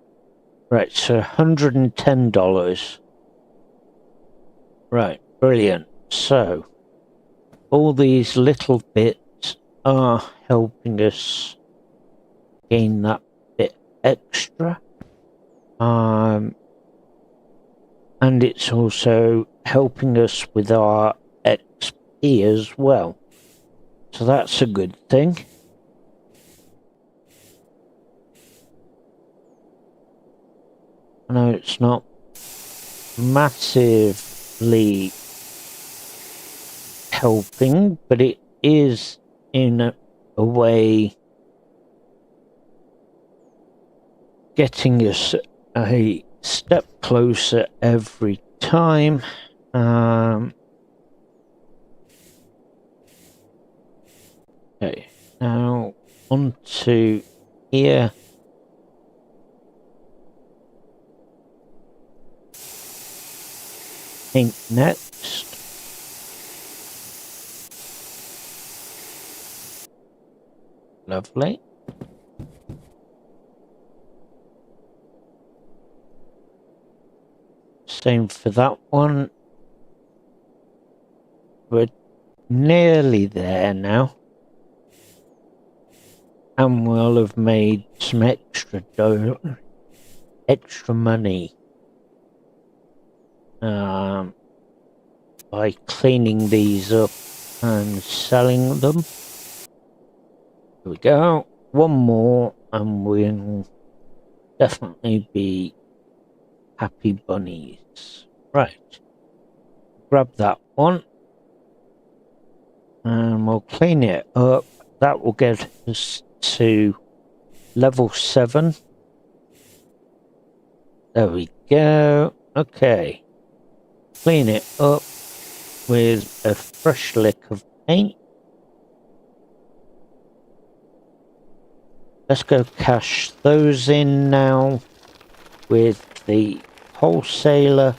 Right, so $110. Right, brilliant. So all these little bits are helping us gain that bit extra. And it's also helping us with our XP as well. So that's a good thing. I know it's not massively helping, but it is in a way getting us a step closer every time. Okay, now onto here. paint next. Lovely. Same for that one. We're nearly there now. And we'll have made some extra money. By cleaning these up and selling them. Here we go. One more and we'll definitely be happy bunnies. Right. Grab that one. And we'll clean it up. That will get us to level 7. There we go. Okay. Clean it up with a fresh lick of paint. Let's go cash those in now with the wholesaler.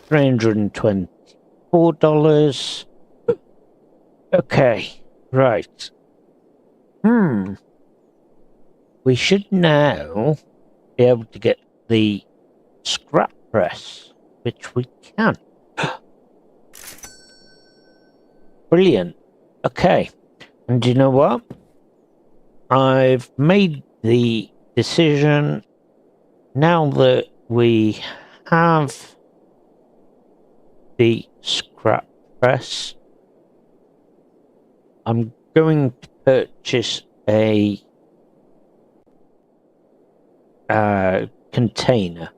$324. Okay, right. We should now be able to get the scrap press, which we can. Brilliant. Okay. And you know what? I've made the decision now that we have the scrap press. I'm going to purchase a container.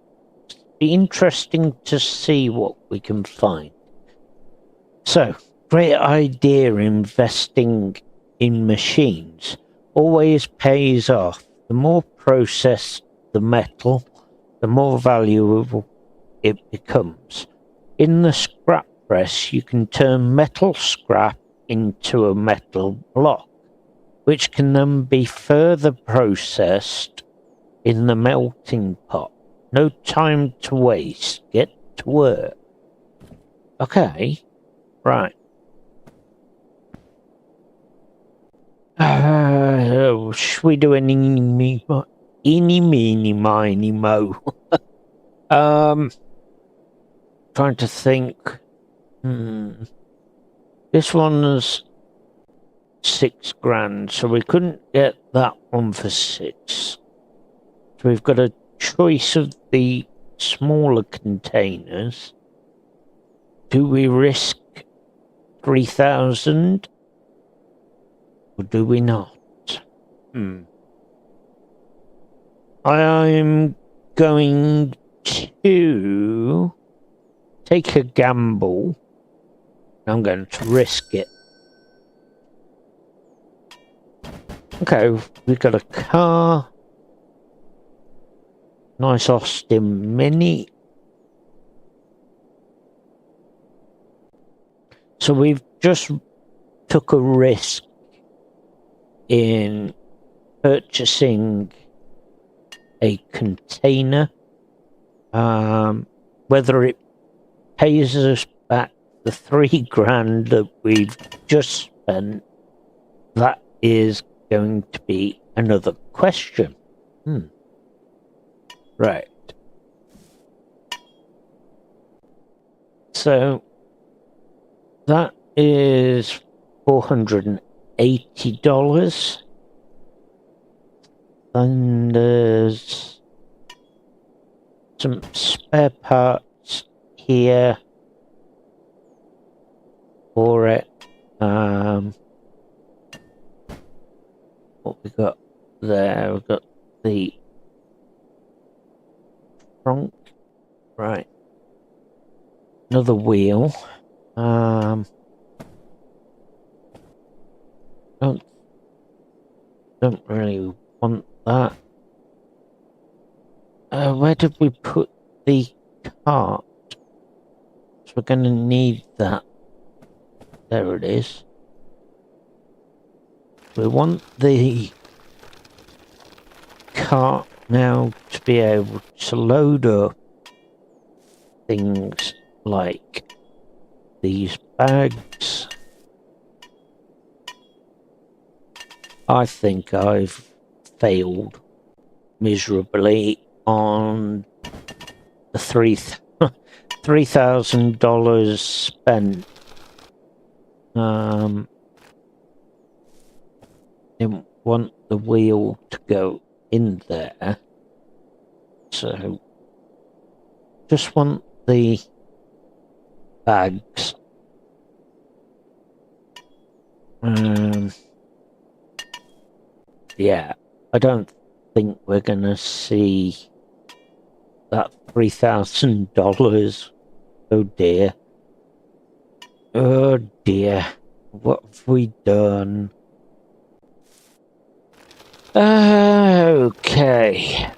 Be interesting to see what we can find. So, great idea investing in machines. Always pays off. The more processed the metal, the more valuable it becomes. In the scrap press, you can turn metal scrap into a metal block, which can then be further processed in the melting pot. No time to waste. Get to work. Okay. Right. Should we do an eeny, meeny, miny, mo? Trying to think. This one's $6,000, so we couldn't get that one for 6. So we've got a choice of the smaller containers. Do we risk 3,000? Or do we not? I'm going to take a gamble. I'm going to risk it. Okay, we've got a car. Nice Austin Mini. So we've just took a risk in purchasing a container. Whether it pays us back the $3,000 that we've just spent, that is going to be another question. Right. So that is $480. And there's some spare parts here for it. What we got there? We've got the trunk, right? Another wheel. Don't really want that. Where did we put the cart? So we're going to need that. There it is. We want the cart now to be able to load up things like these bags. I think I've failed miserably on the $3,000 spent. Didn't want the wheel to go in there, so just want the bags. Yeah, I don't think we're gonna see that $3,000. Oh dear. Oh dear. What have we done? Okay.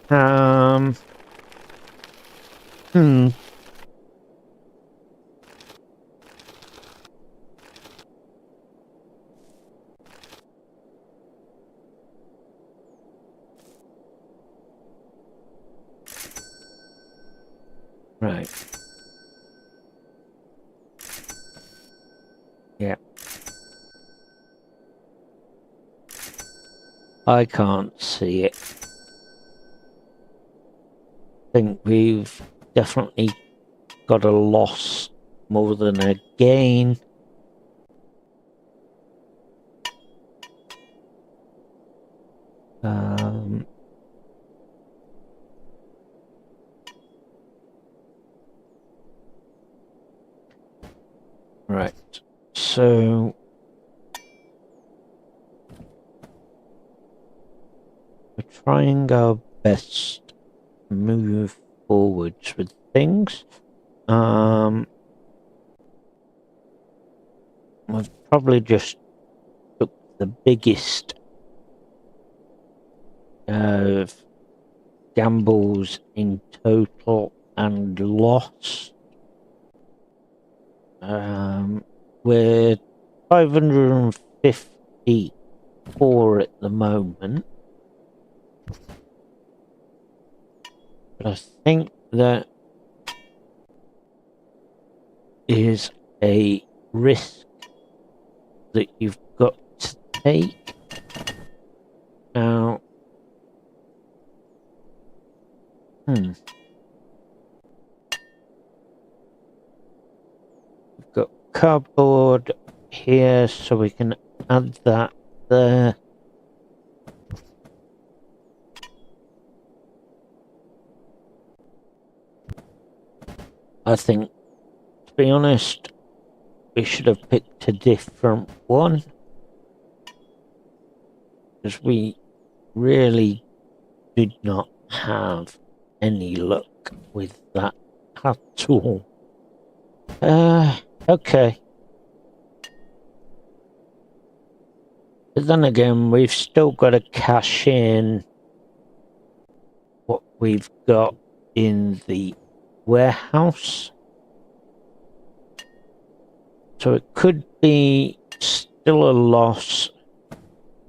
Right. Yeah. I can't see it. I think we've definitely got a loss more than a gain. Right. So we're trying our best to move forwards with things. We've probably just took the biggest of gambles in total and loss. We're 554 at the moment. But I think that is a risk that you've got to take. Now, we've got cardboard here, so we can add that there. I think, to be honest, we should have picked a different one, because we really did not have any luck with that at all. Okay. But then again, we've still got to cash in what we've got in the warehouse. So it could be still a loss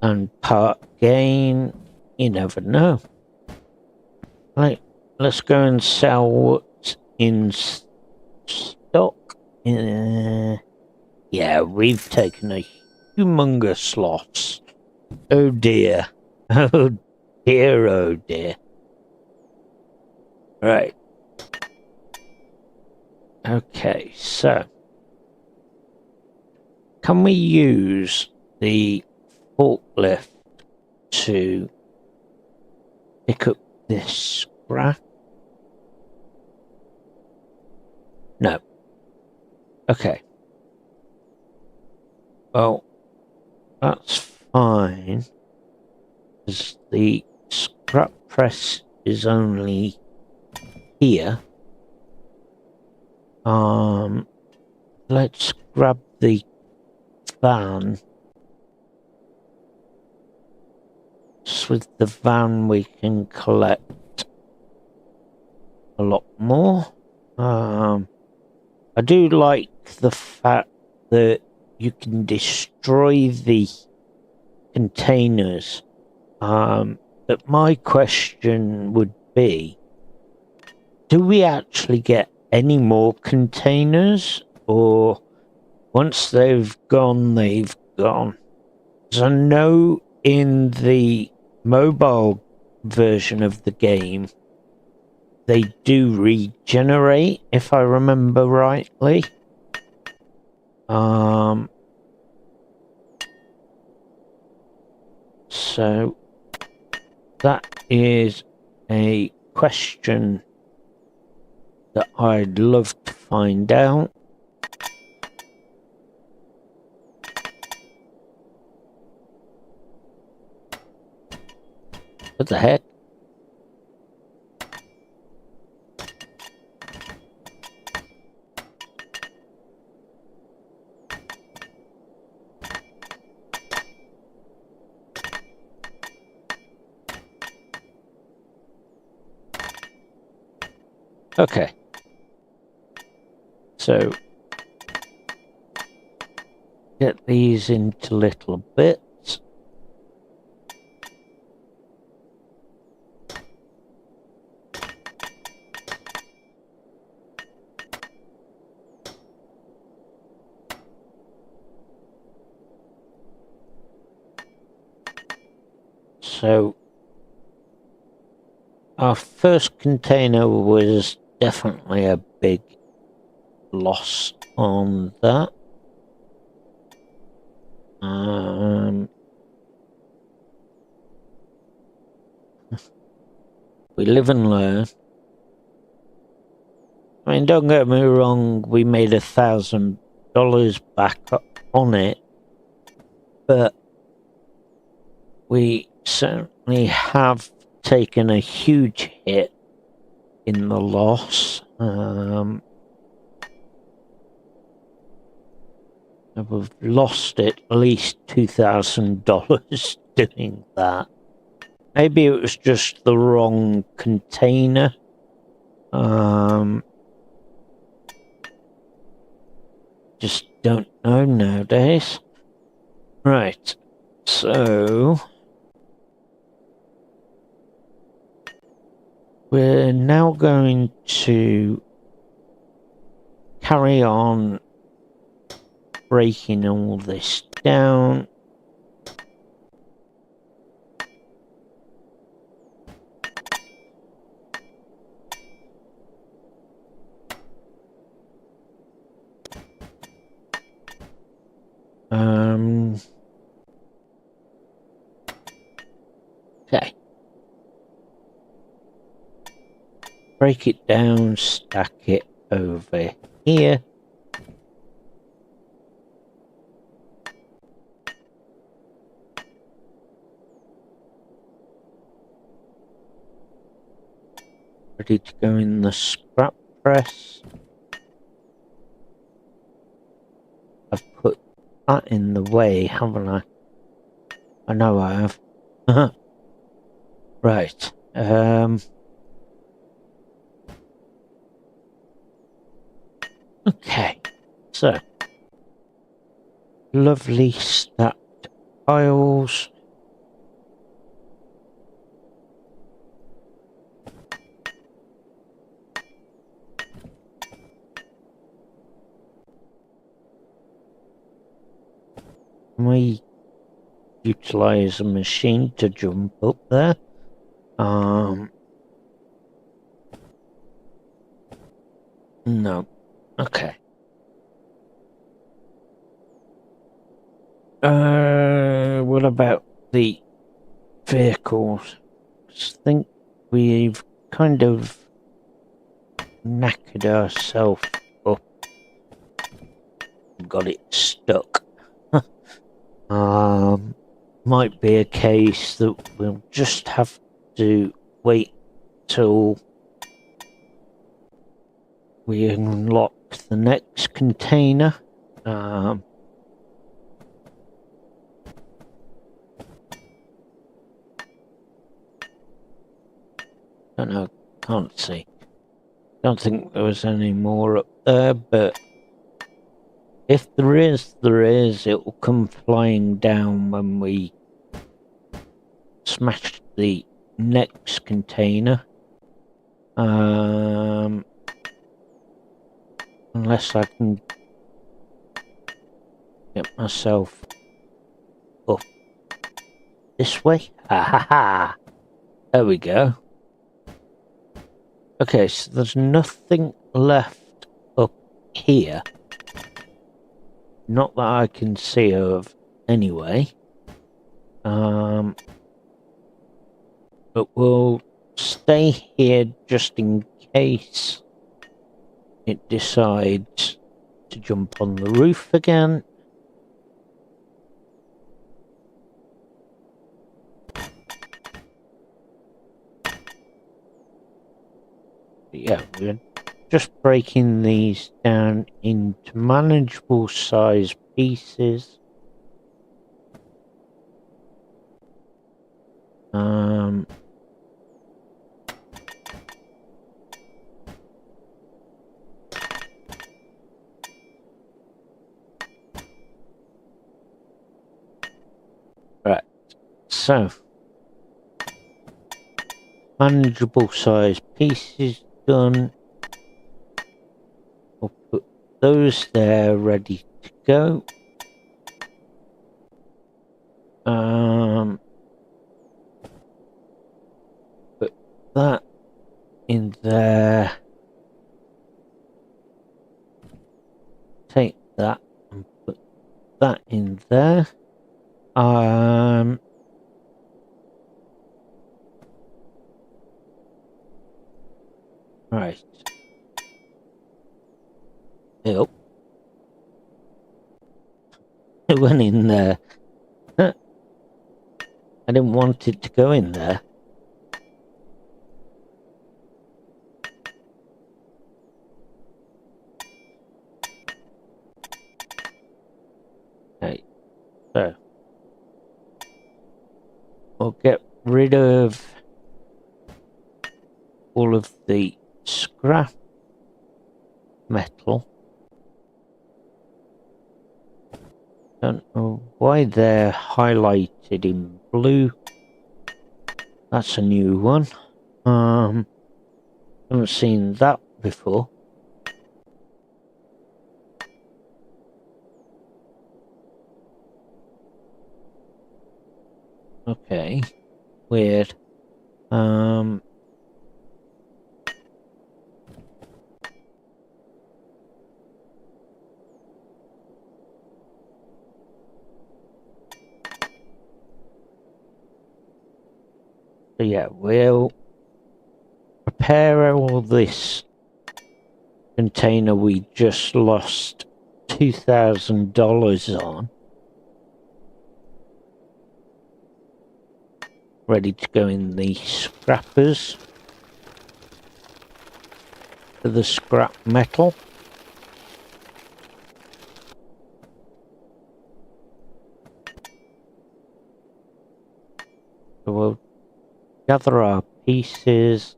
and part gain. You never know. Right, let's go and sell what's in stock. Yeah, we've taken a humongous loss. Oh dear. Oh dear, oh dear. Right. Okay, so can we use the forklift to pick up this scrap? No. Okay. Well, that's fine, because the scrap press is only here. Let's grab the van. So with the van we can collect a lot more. I do like the fact that you can destroy the containers. But my question would be, do we actually get any more containers, or once they've gone, they've gone? So I know in the mobile version of the game, they do regenerate, if I remember rightly. So that is a question that I'd love to find out. What the heck? Okay. So get these into little bits. So our first container was definitely a big loss on that. We live and learn. I mean, don't get me wrong, we made $1,000 back on it, but we certainly have taken a huge hit in the loss. We've lost at least $2,000 doing that. Maybe it was just the wrong container. Just don't know nowadays. Right, so we're now going to carry on breaking all this down. Okay. Break it down, stack it over here. Ready to go in the scrap press. I've put that in the way, haven't I? I know I have. Right. Okay. So, lovely stacked piles. We utilize a machine to jump up there. No. Okay. What about the vehicles? I think we've kind of knackered ourselves up. Got it stuck. Might be a case that we'll just have to wait till we unlock the next container. Don't know, can't see. Don't think there was any more up there, but if there is, it will come flying down when we smash the next container. Unless I can get myself up this way. Ha ha ha! There we go. Okay, so there's nothing left up here. Not that I can see of anyway. But we'll stay here just in case it decides to jump on the roof again. Yeah, we're just breaking these down into manageable size pieces. Right, so manageable size pieces done. We'll put those there ready to go. Put that in there. Take that and put that in there. Right. Yep. It went in there. I didn't want it to go in there. Okay, so we'll get rid of all of the scrap metal. Don't know why they're highlighted in blue. That's a new one. Haven't seen that before. Okay, weird. So yeah, we'll prepare all this container we just lost $2,000 on. Ready to go in the scrappers for the scrap metal. So we'll gather our pieces.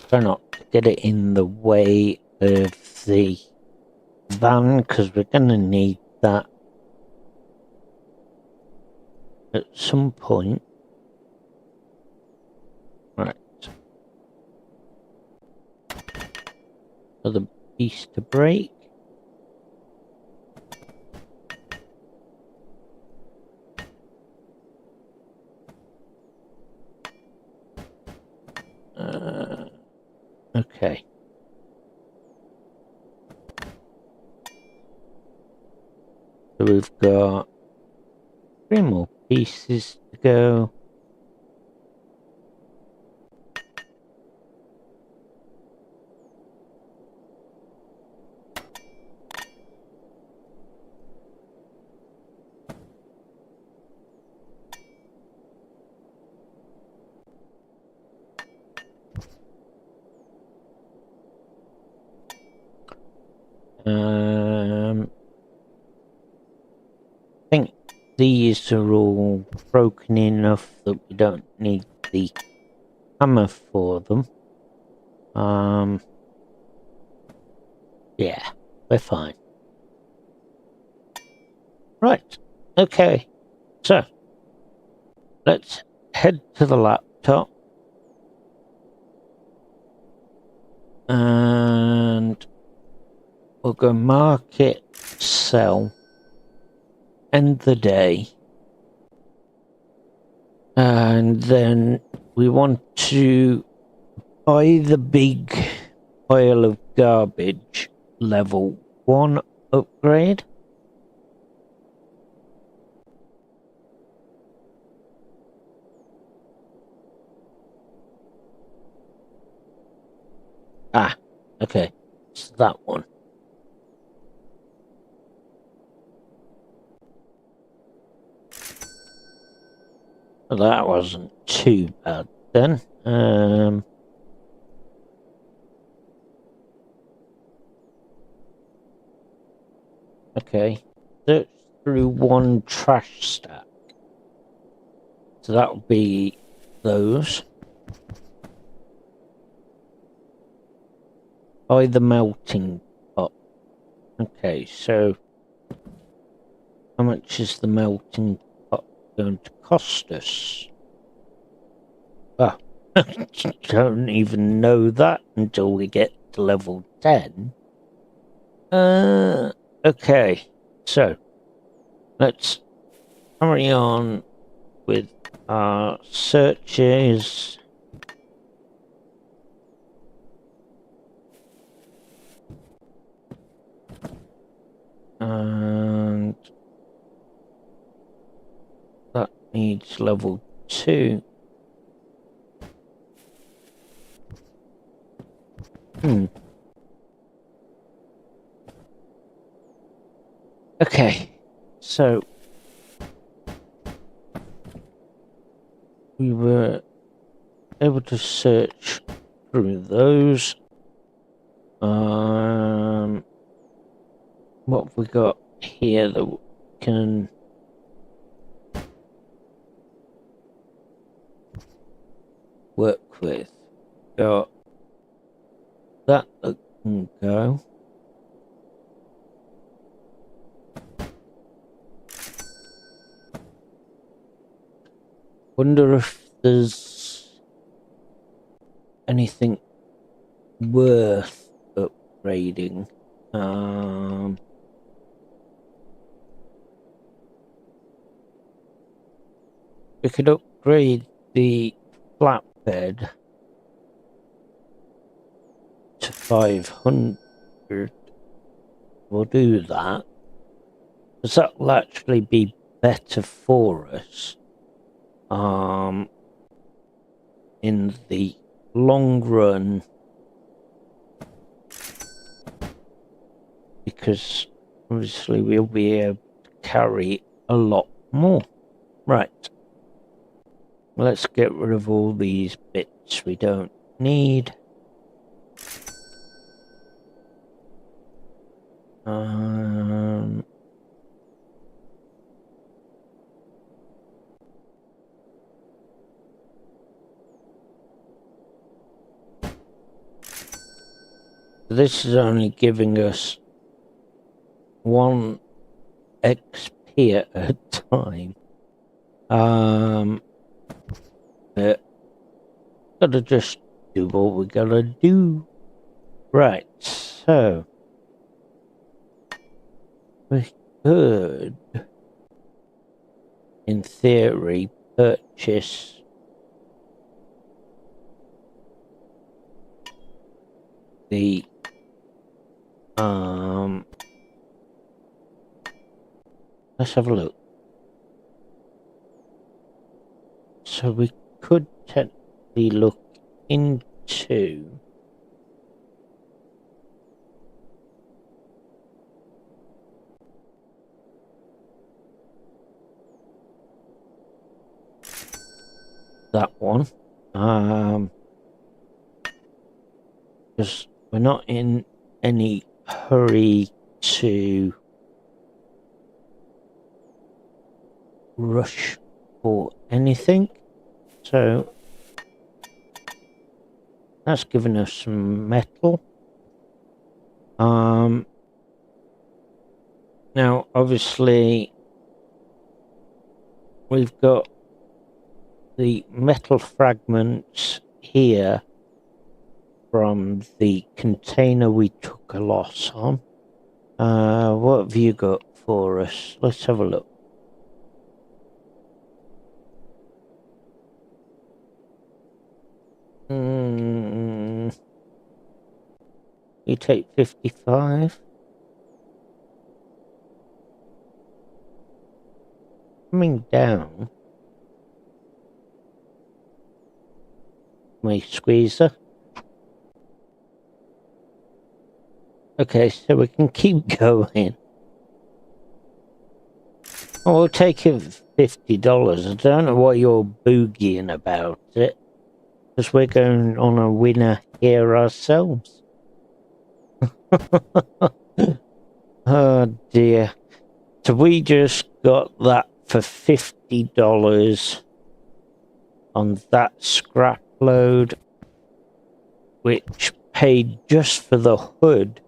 Try not to get it in the way of the van, because we're going to need that at some point. Right. Another piece to break. Okay. So we've got 3 more pieces to go. I think these are all broken enough that we don't need the hammer for them. Yeah, we're fine. Right, okay, so let's head to the laptop and we'll go market, sell, end the day, and then we want to buy the big pile of garbage level 1 upgrade. Ah, okay, it's that one. Well, that wasn't too bad then. Okay, search through 1 trash stack. So that'll be those. Buy the melting pot. Okay, so how much is the melting pot going to cost us? Ah, don't even know that until we get to level 10. Okay, so let's carry on with our searches. And that needs level 2. Okay, so we were able to search through those. What have we got here that we can work with? Got that can go. Wonder if there's anything worth upgrading. We could upgrade the flatbed to 500. We'll do that, because that will actually be better for us in the long run, because obviously we'll be able to carry a lot more. Right, let's get rid of all these bits we don't need. This is only giving us 1 XP at a time. But gotta just do what we gotta do. Right, so we could, in theory, purchase the let's have a look. So we could technically look into that one. Because we're not in any hurry to rush for anything. So that's given us some metal. Now obviously we've got the metal fragments here from the container we took a loss on. What have you got for us? Let's have a look. You take 55. Coming down. My squeezer. Okay, so we can keep going. Oh, we'll take it for $50. I don't know what you're boogieing about it. Because we're going on a winner here ourselves. Oh dear. So we just got that for $50 on that scrap load, which paid just for the hood.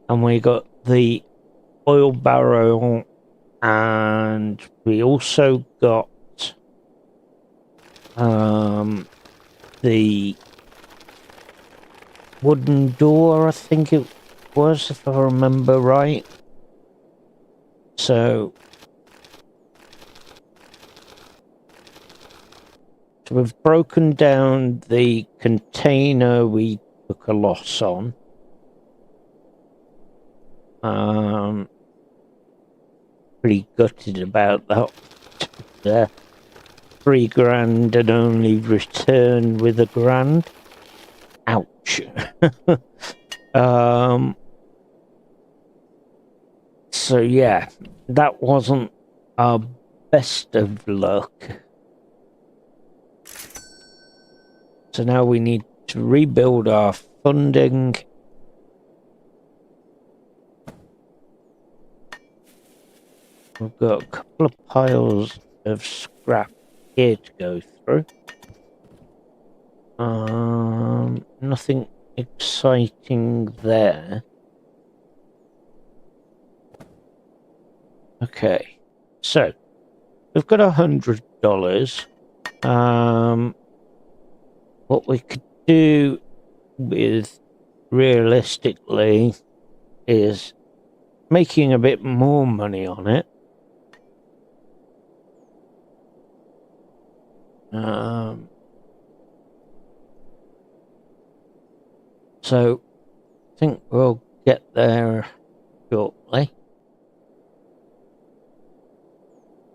And we got the oil barrel, and we also got the wooden door, I think it was, if I remember right. So we've broken down the container we took a loss on. Pretty gutted about that. $3,000 and only returned with $1,000. Ouch. So yeah, that wasn't our best of luck. So now we need to rebuild our funding. We've got a couple of piles of scrap here to go through. Nothing exciting there. Okay, so we've got $100. What we could do with realistically is making a bit more money on it. So I think we'll get there shortly.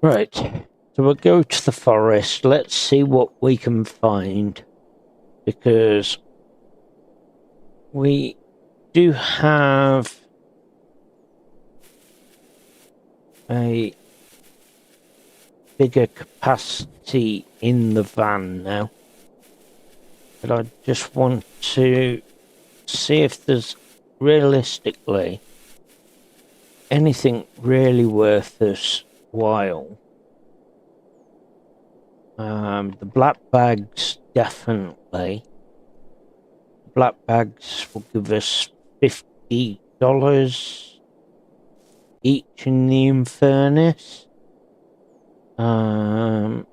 Right, so we'll go to the forest. Let's see what we can find, because we do have a bigger capacity in the van now. But I just want to see if there's realistically anything really worth this while. The black bags, definitely. Black bags will give us $50 each in the furnace. So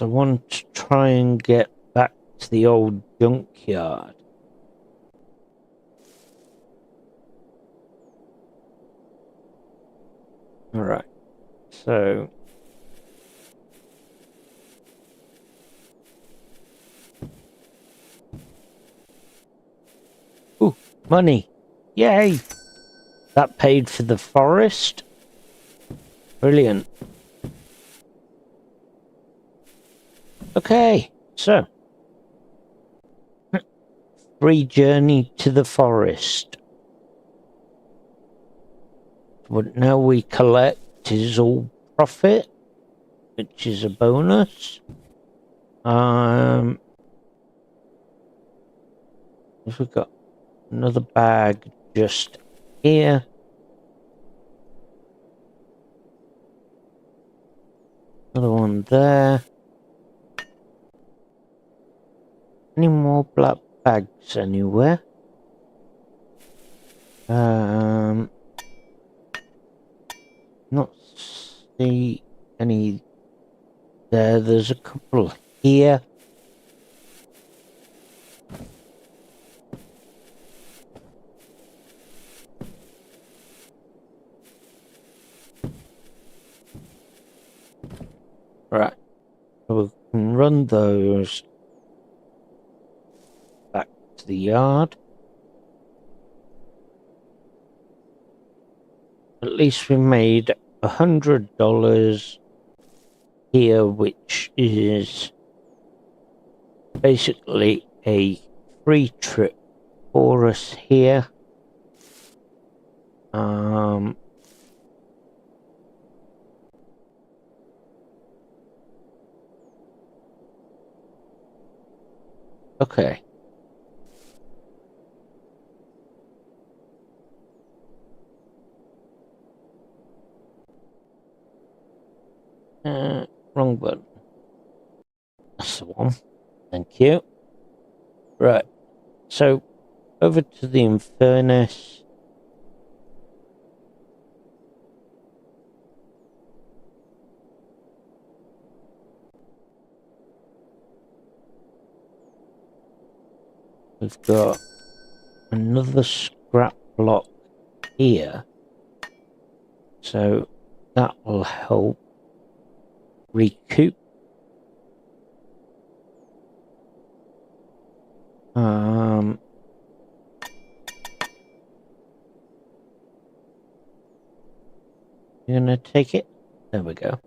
I want to try and get back to the old junkyard. Alright, so ooh, money. Yay! That paid for the forest. Brilliant. Okay, so free journey to the forest. What now we collect is all profit, which is a bonus. We've got another bag just here. Another one there. Any more black bags anywhere? Not see any there. There's a couple here. Right, so we can run those back to the yard. At least we made $100 here, which is basically a free trip for us here. Okay. Wrong button. That's the one. Thank you. Right. So, over to the Infernus. We've got another scrap block here. So, that will help recoup. You're gonna take it? There we go.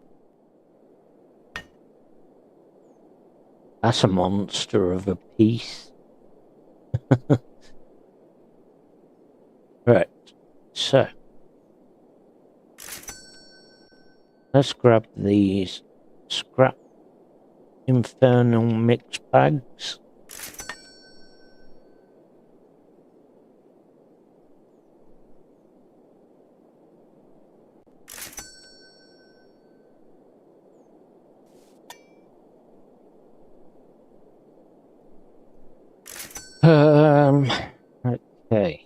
That's a monster of a piece. Right, so let's grab these scrap infernal mix bags. Okay.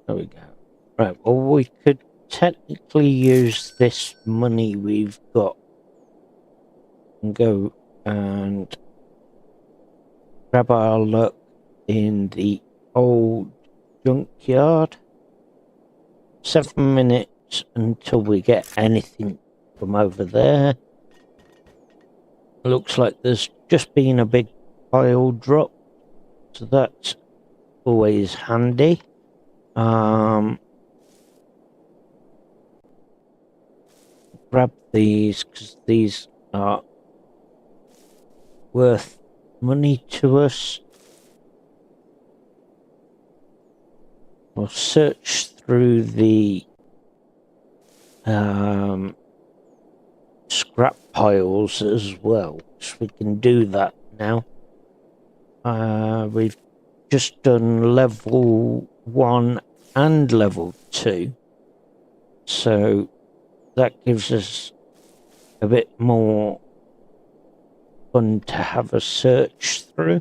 There we go. Right, well, we could technically use this money we've got and go and grab our luck in the old junkyard. 7 minutes until we get anything from over there. Looks like there's just been a big pile drop, so that's always handy. Grab these because these are worth money to us. We'll search through the scrap piles as well, so we can do that now. We've just done level 1 and level 2, so that gives us a bit more fun to have a search through.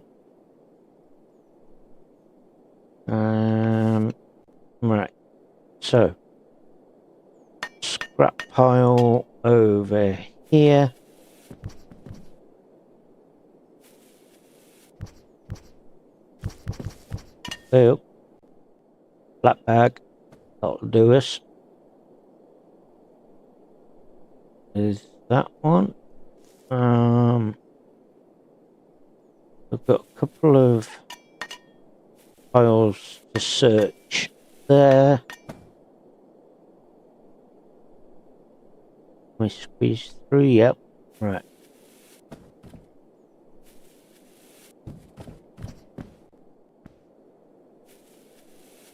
Right, so scrap pile over here. Oh, black bag, that'll do us. Is that one? We've got a couple of piles to search there. We squeeze through, yep, right.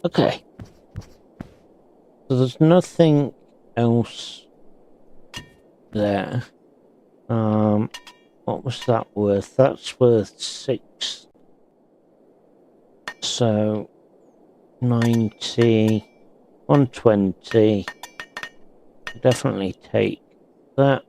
Okay. So there's nothing else there. What was that worth? That's worth 6. So 90, 120. Definitely take that.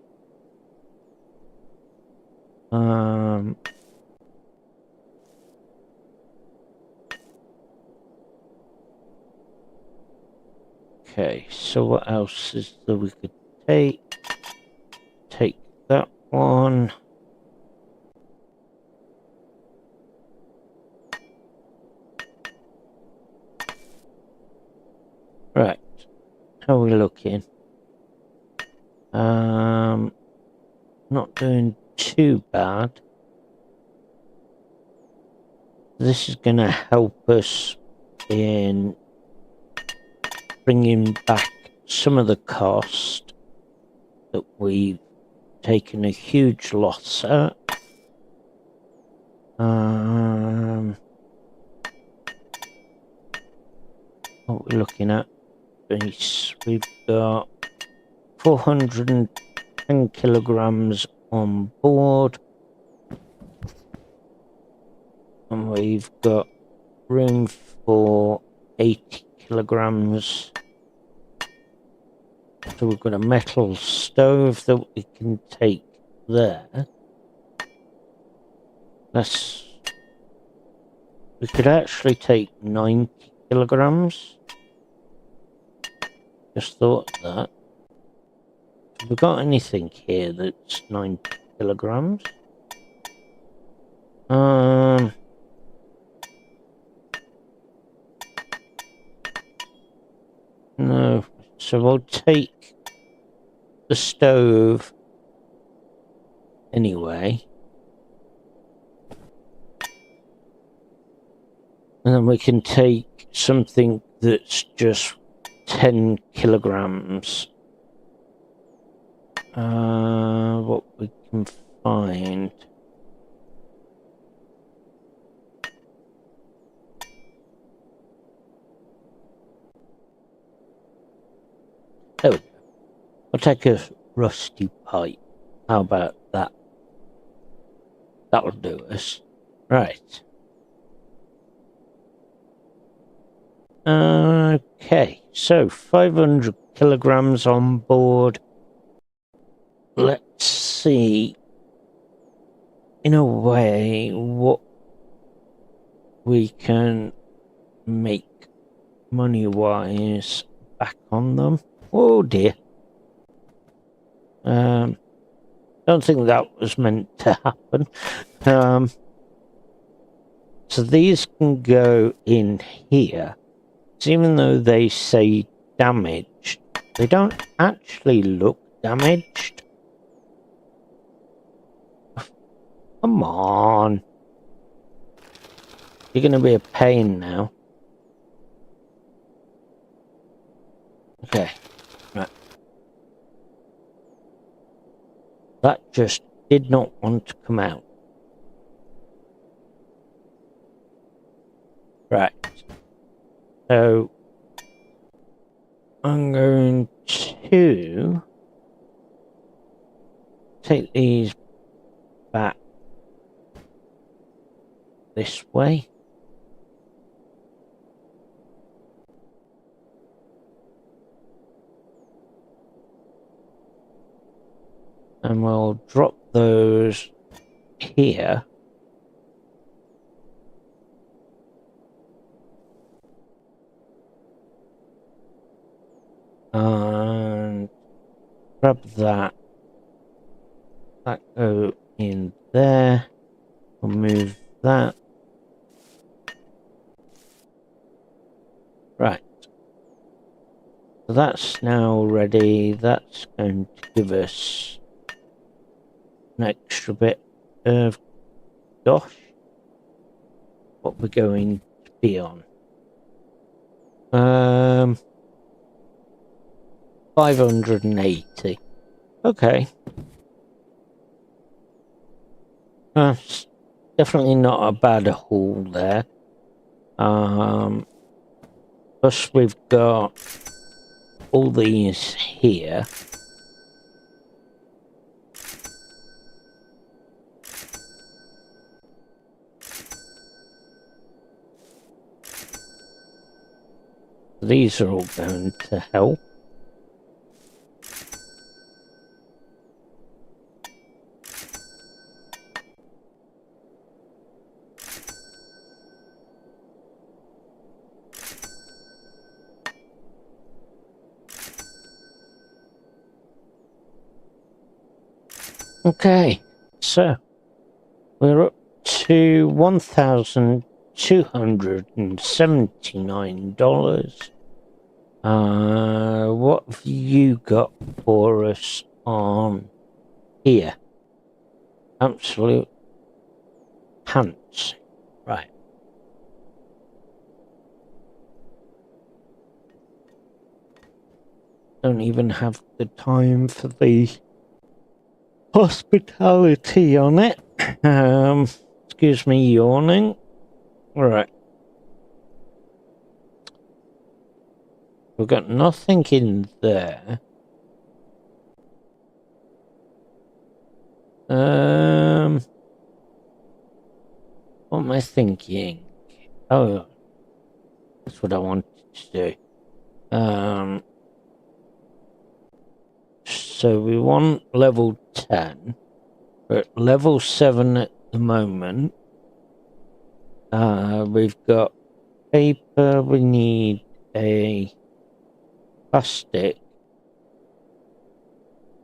Okay, so what else is that we could take? Take that one. Right, how are we looking? Not doing too bad. This is gonna help us in bringing back some of the cost that we've taken a huge loss at. What we're looking at is we've got 410 kilograms on board, and we've got room for 80 kilograms. So we've got a metal stove that we can take there. We could actually take 90 kilograms. Just thought of that. Have we got anything here that's 90 kilograms? No. So we'll take the stove anyway. And then we can take something that's just 10 kilograms. What we can find. There we go. I'll take a rusty pipe. How about that? That'll do us. Right. Okay, so 500 kilograms on board. Let's see, in a way, what we can make money-wise back on them. Oh dear. Don't think that was meant to happen. So these can go in here. So even though they say damaged, they don't actually look damaged. Come on. You're going to be a pain now. Okay. Right. That just did not want to come out. Right. So I'm going to take these back this way. And we'll drop those here. And grab that. That go in there. We'll move that. Right. So that's now ready. That's going to give us an extra bit of dosh. What we're going to be on. 580. Okay. That's definitely not a bad haul there. Plus we've got all these here. these are all going to help. Okay, so we're up to $1,279. What have you got for us on here? Absolute pants. Right. Don't even have the time for the hospitality on it. Excuse me yawning. Right. We've got nothing in there. What am I thinking? Oh, that's what I wanted to do. So we want level 10. We're at level 7 at the moment. We've got paper. We need a plastic.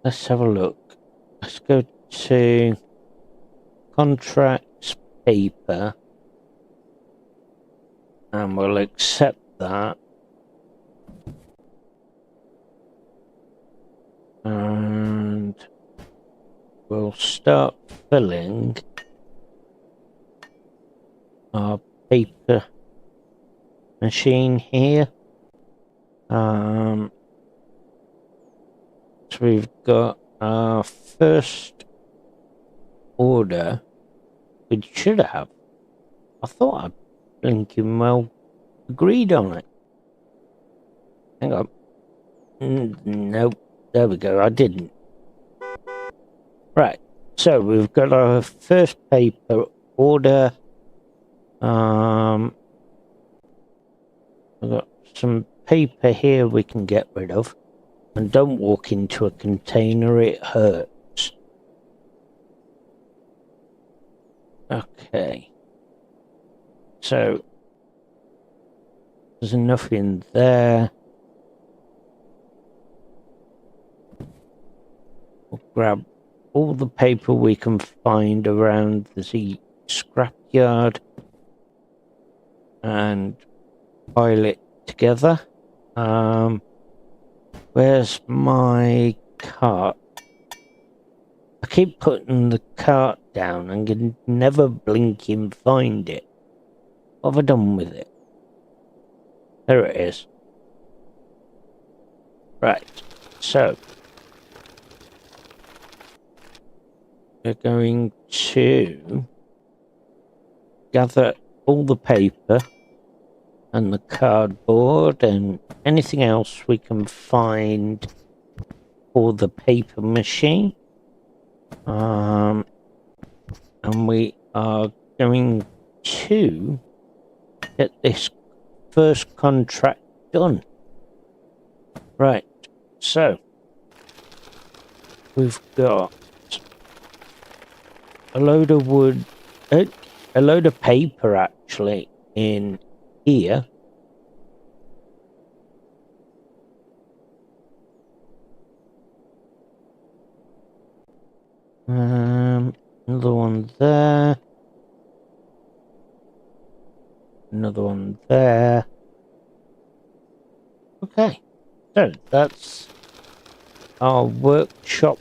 Let's have a look. Let's go to contracts, paper, and we'll accept that. And we'll start filling our paper machine here. So we've got our first order. We should have. I thought I blinking well agreed on it. Hang on. Nope. There we go. I didn't. Right. So we've got our first paper order. We've got some paper here we can get rid of. And don't walk into a container, it hurts. Okay. So there's enough in there. We'll grab all the paper we can find around the scrapyard and pile it together. Where's my cart? I keep putting the cart down and can never blinking find it. What have I done with it? There it is. Right, so we're going to gather all the paper and the cardboard and anything else we can find for the paper machine. And we are going to get this first contract done. Right, so we've got a load of wood, a load of paper actually in here. Another one there. Another one there. Okay, so that's our workshop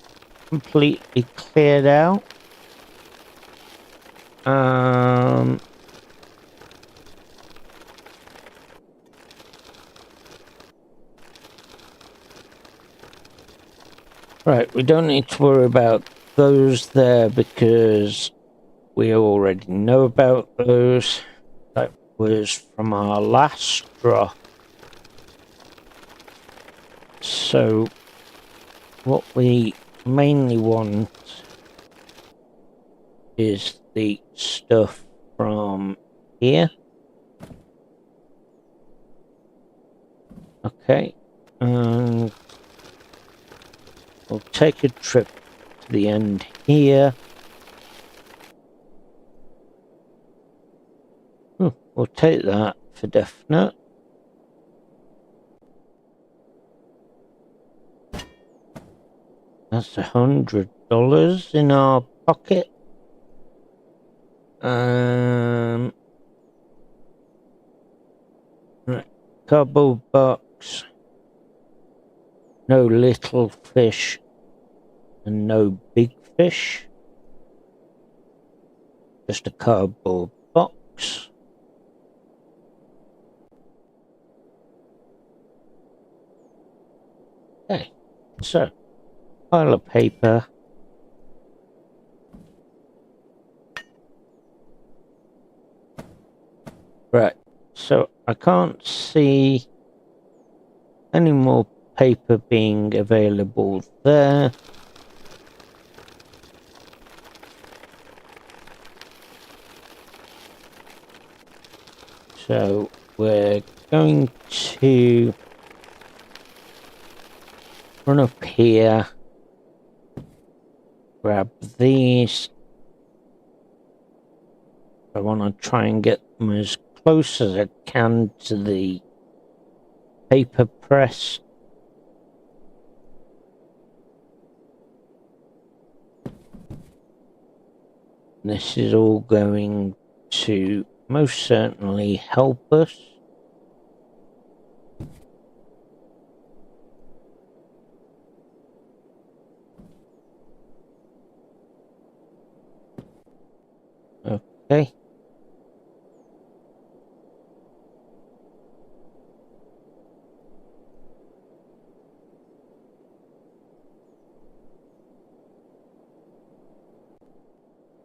completely cleared out. Right, we don't need to worry about those there because we already know about those. That was from our last drop. So what we mainly want is the stuff from here. Okay. And we'll take a trip to the end here. We'll take that for definite. That's $100 in our pocket. Right. Cardboard box. No little fish and no big fish. Just a cardboard box. Okay, so pile of paper. Right, so I can't see any more paper being available there. So we're going to run up here, grab these. I want to try and get them as close as I can to the paper press. This is all going to most certainly help us. Okay.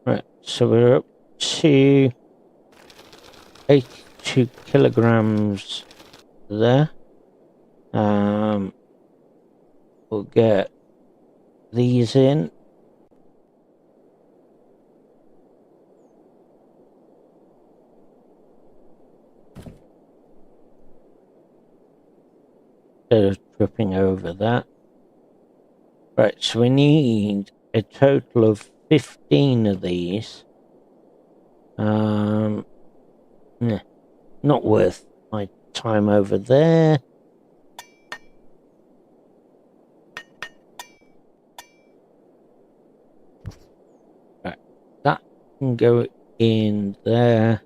Right, so we're up to 82 kilograms there. We'll get these in. Instead of tripping over that. Right, so we need a total of 15 of these. Nah, not worth my time over there. Right, that can go in there.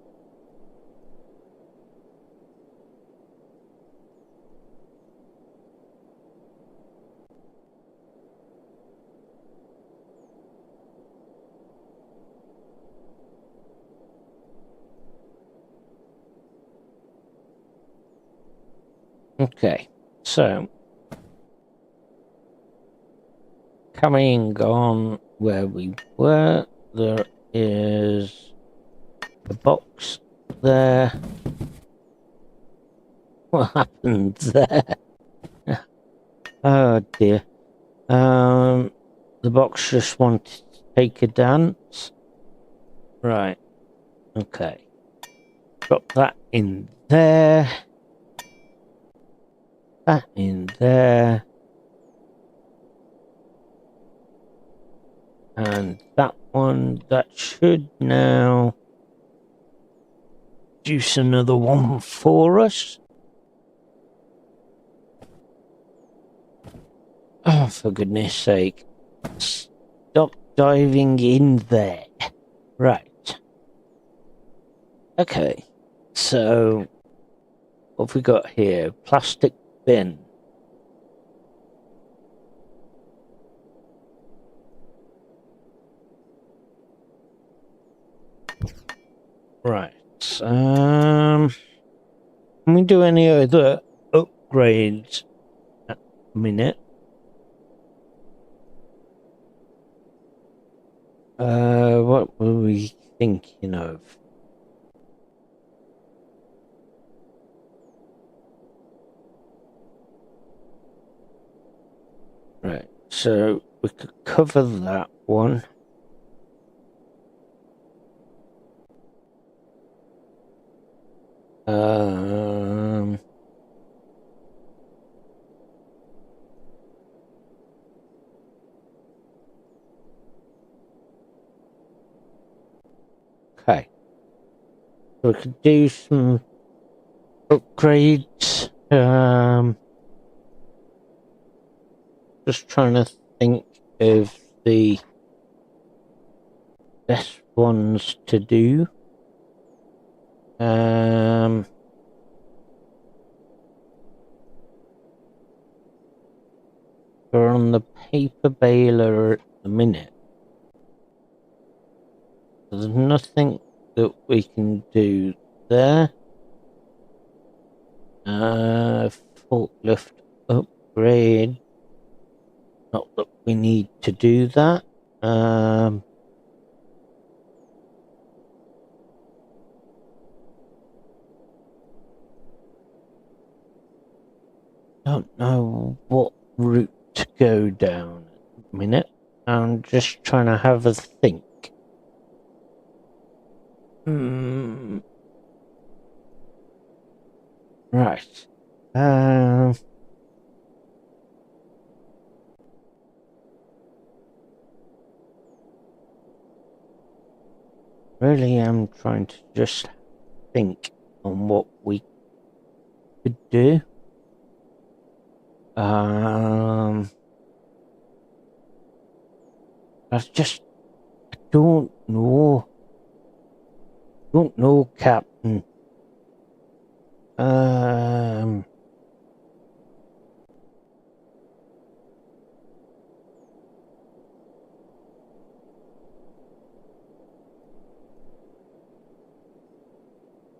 Okay, so coming on where we were, there is a box there. What happened there? Oh dear. The box just wanted to take a dance. Right. Okay. Drop that in there. That in there. And that one, that should now juice another one for us. Oh, for goodness sake. Stop diving in there. Right. Okay. So, what have we got here? Plastic bin. Right. Can we do any other upgrades at the minute? What were we thinking of? Right, so we could cover that one. we could do some upgrades. Just trying to think of the best ones to do. We're on the paper baler at the minute. There's nothing that we can do there. Forklift upgrade. Not that we need to do that. Don't know what route to go down at the minute. I'm just trying to have a think. Right. Really am trying to just think on what we could do. I don't know. Don't know, Captain.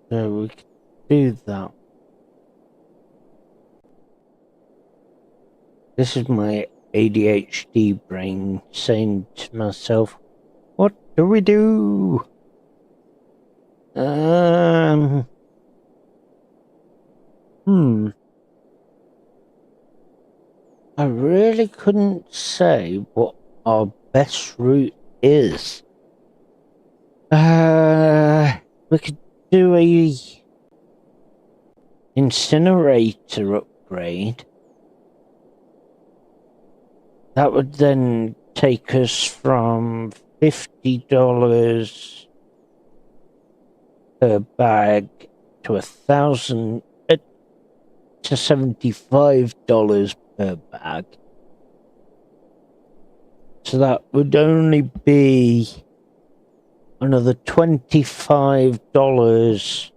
So we could do that. This is my ADHD brain saying to myself, what do we do? I really couldn't say what our best route is. We could do a incinerator upgrade. That would then take us from $50 per bag to to $75 per bag. So that would only be another $25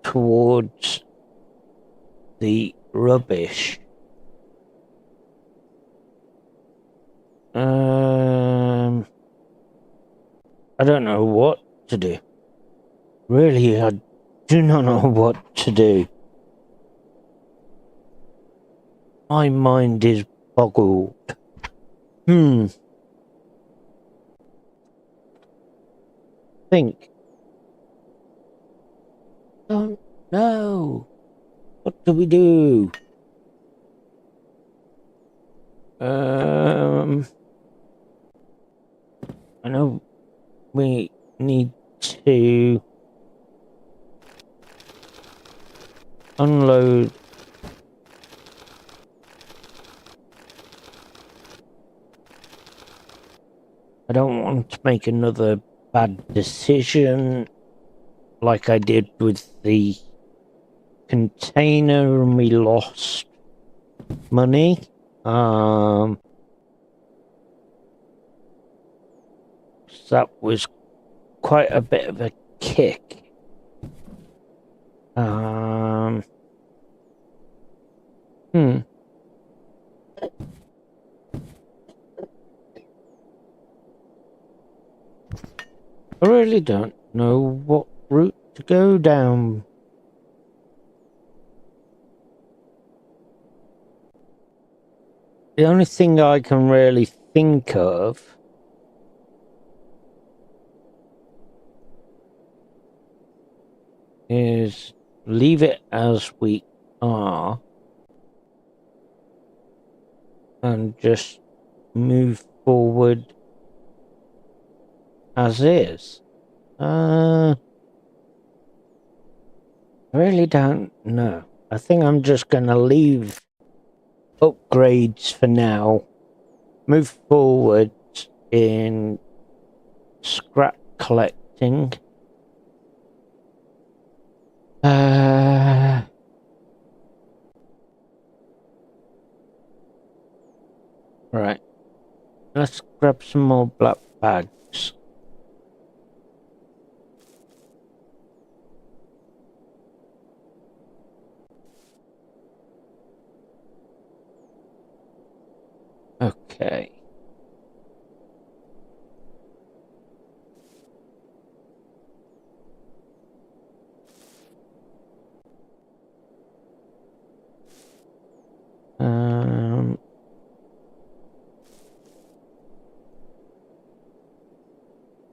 towards the rubbish. I don't know what to do. Really, I do not know what to do. My mind is boggled. Think. Don't know. What do we do? I know we need to unload I don't want to make another bad decision like I did with the container and we lost money. That was quite a bit of a kick. I really don't know what route to go down. The only thing I can really think of is leave it as we are and just move forward as is. I really don't know. I think I'm just going to leave upgrades for now, move forward in scrap collecting. Right. Let's grab some more black bags. Okay.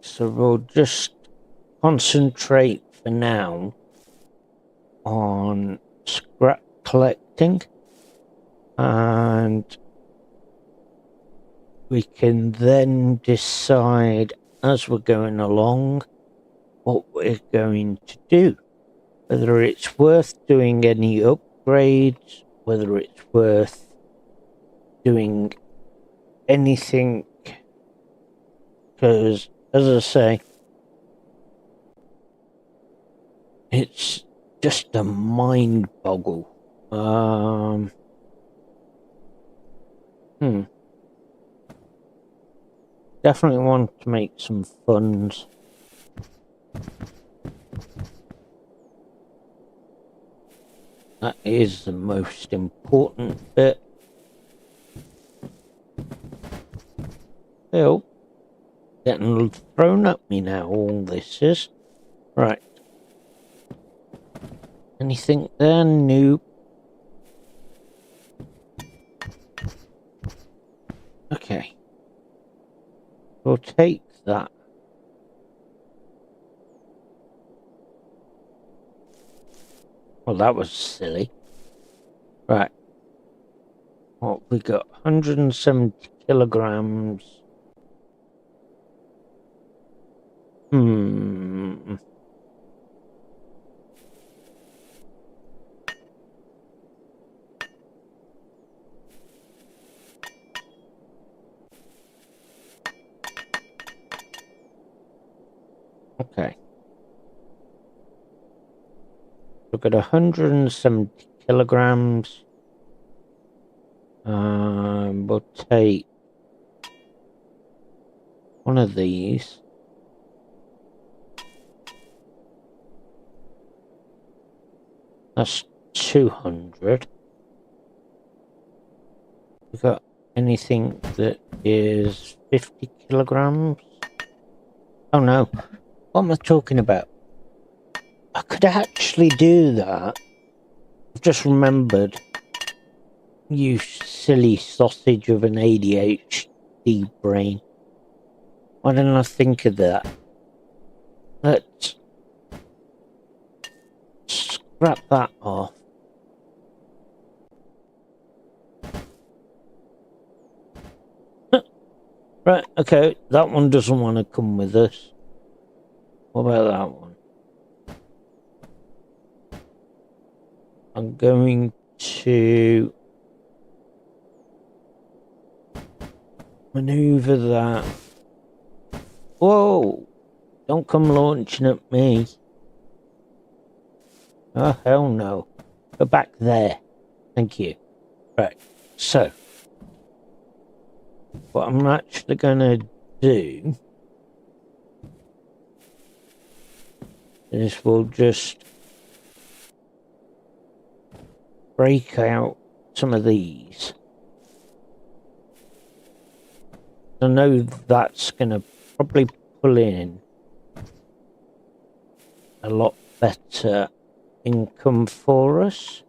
So we'll just concentrate for now on scrap collecting, and we can then decide as we're going along what we're going to do, whether it's worth doing any upgrades, whether it's worth doing anything, because as I say, it's just a mind boggle. Definitely want to make some funds. That is the most important bit. Oh, getting thrown at me now, all this is. Right. Anything there? Nope. Okay. We'll take that. Well, that was silly. Right. What we got? 170 kilograms. Okay. Look at 170 kilograms. We'll take one of these. That's 200. We got anything that is 50 kilograms? Oh no, what am I talking about? I could actually do that. I've just remembered. You silly sausage of an ADHD brain. Why didn't I think of that? Let's scrap that off. Right, okay, that one doesn't want to come with us. What about that one? I'm going to maneuver that. Whoa! Don't come launching at me. Oh, hell no. Go back there. Thank you. Right, so what I'm actually going to do is we'll just break out some of these. I know that's going to probably pull in a lot better income for us.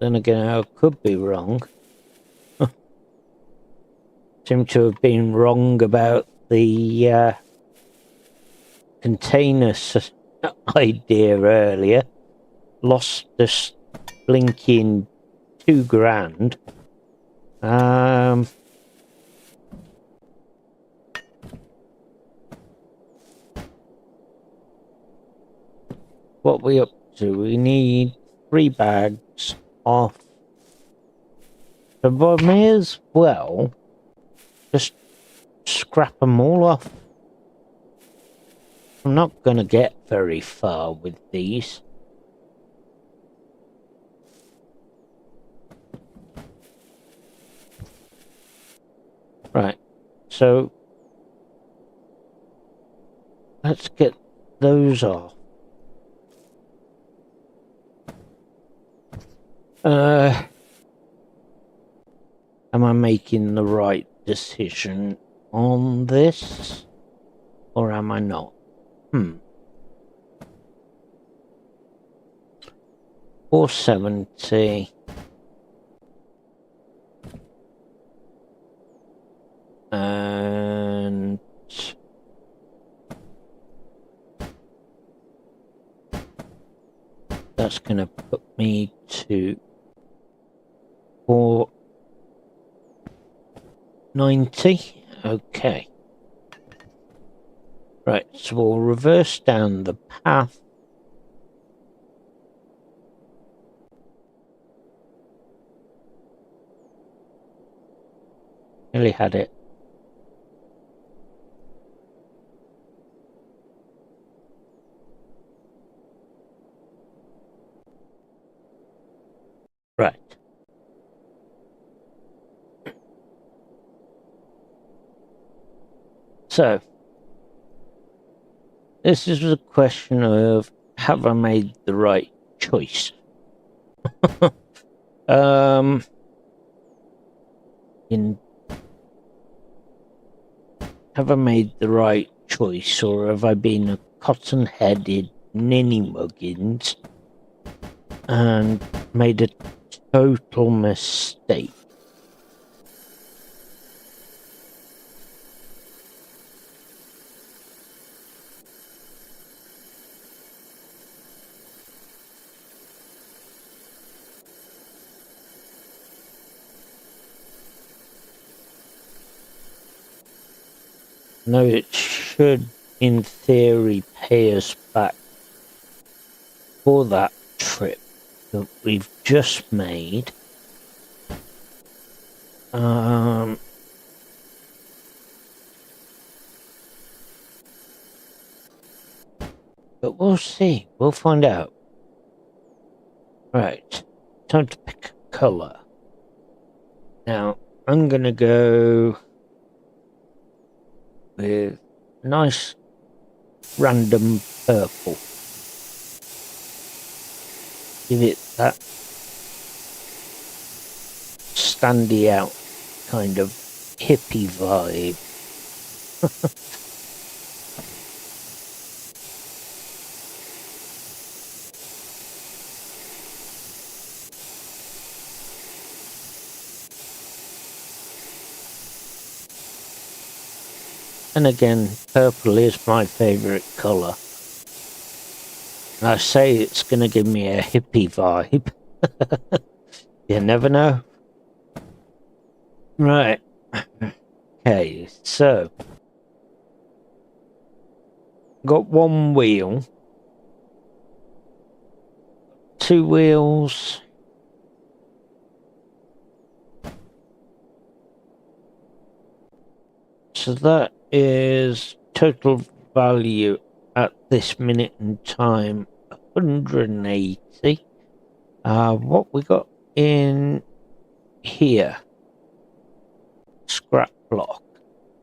Then again, I could be wrong. Seem to have been wrong about the containers idea earlier. Lost this blinking $2,000. What we up to? We need 3 bags off. So I may as well Just scrap them all off. I'm not going to get very far with these. Right, so let's get those off. Am I making the right decision on this? Or am I not? 470. And that's going to put me to 490. Okay. Right, so we'll reverse down the path. Nearly had it. Right. So, this is a question of, have I made the right choice? Have I made the right choice, or have I been a cotton-headed ninny-muggins and made a total mistake? No, it should, in theory, pay us back for that trip that we've just made. But we'll see. We'll find out. Right. Time to pick a colour. Now, I'm going to go with nice random purple. Give it that standy out kind of hippie vibe. And again, purple is my favourite colour. And I say it's going to give me a hippie vibe. You never know. Right. Okay, so. Got one wheel. 2 wheels. So that is total value at this minute in time 180. What we got in here? Scrap block.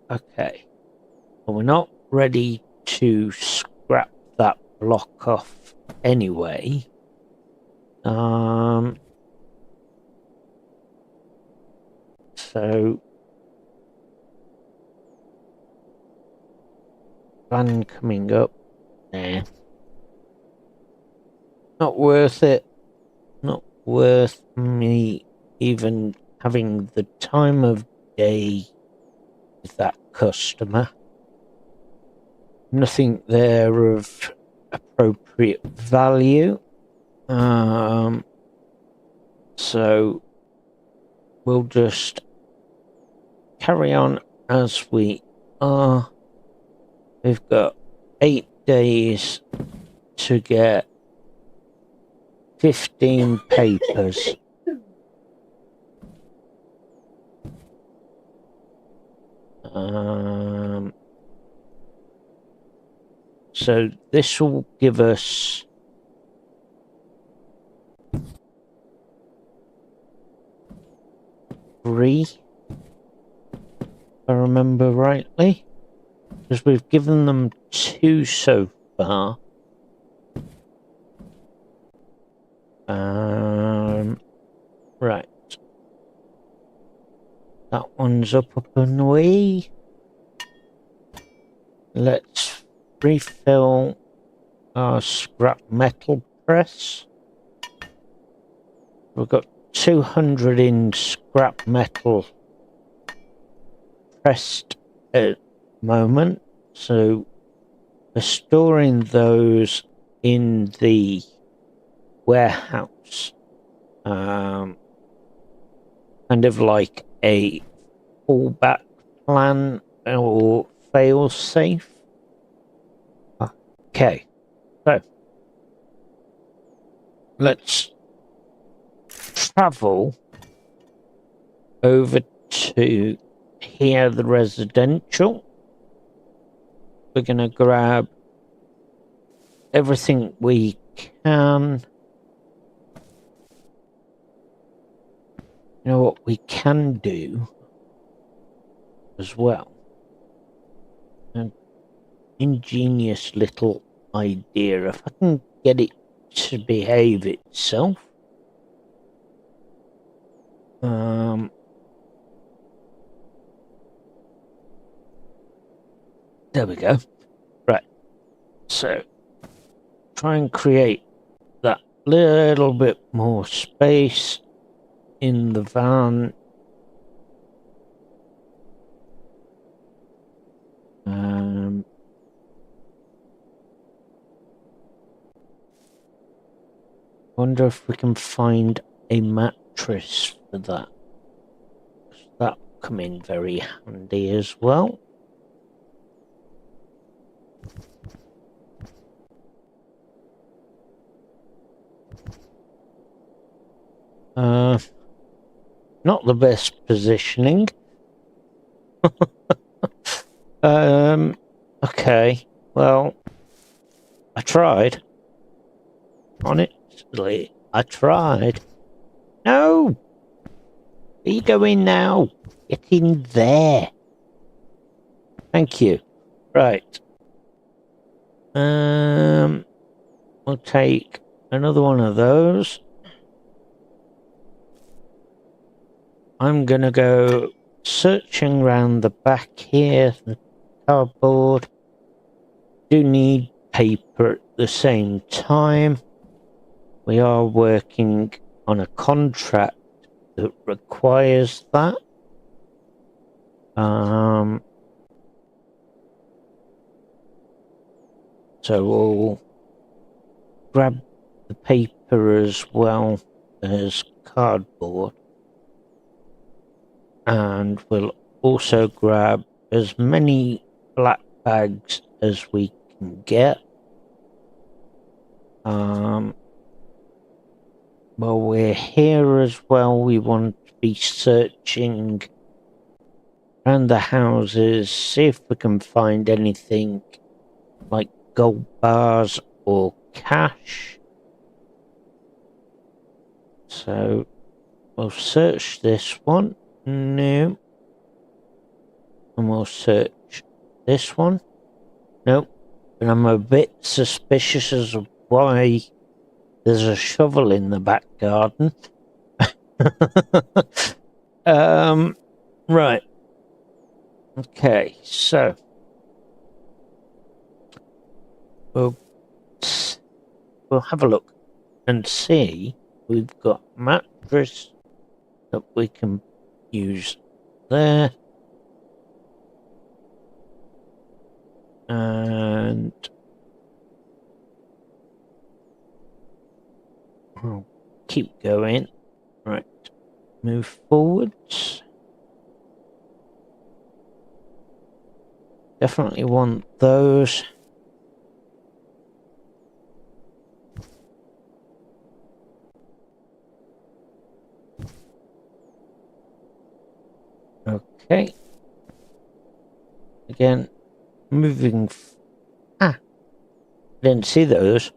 Okay. Well, we're not ready to scrap that block off anyway. So van coming up. Nah. Not worth it. Not worth me even having the time of day with that customer. Nothing there of appropriate value. So we'll just carry on as we are. We've got 8 days to get 15 papers. So this will give us three, if I remember rightly, because we've given them two so far. Right. That one's up and away. Let's refill our scrap metal press. We've got 200 in scrap metal pressed at the moment, so we're storing those in the warehouse, kind of like a fallback plan or fail safe. Okay, so let's travel over to here, the residential. We're gonna grab everything we can. You know what we can do as well? An ingenious little idea. If I can get it to behave itself. There we go. Right. So try and create that little bit more space in the van. Wonder if we can find a mattress for that. That will come in very handy as well. Not the best positioning. Okay, well, I tried. Honestly, I tried. No! Where you going now? Get in there. Thank you. Right. We'll take another one of those. I'm gonna go searching around the back here, the cardboard. Do need paper at the same time. We are working on a contract that requires that. So we'll grab the paper as well as cardboard. And we'll also grab as many black bags as we can get. While we're here as well, we want to be searching around the houses, see if we can find anything like gold bars or cash. So we'll search this one. No. And we'll search this one. Nope. And I'm a bit suspicious as to why there's a shovel in the back garden. Right. Okay, so we'll have a look and see. We've got mattress that we can use there. And we'll keep going. Right. Move forwards. Definitely want those. Okay. again. Moving. Didn't see those.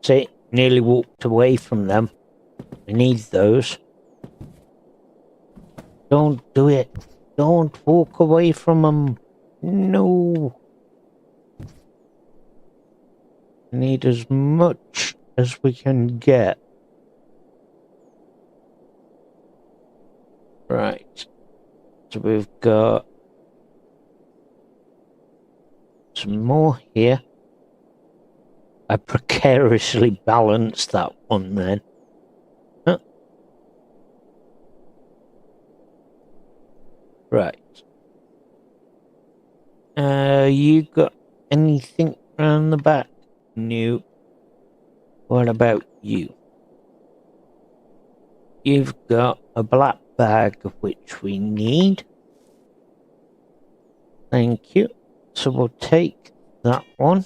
See, nearly walked away from them. We need those. Don't do it. Don't walk away from them. No. We need as much as we can get. Right. So we've got some more here. I precariously balanced that one then. Huh. Right. You got anything around the back? No. What about you? You've got a black bag of which we need. Thank you. So we'll take that one.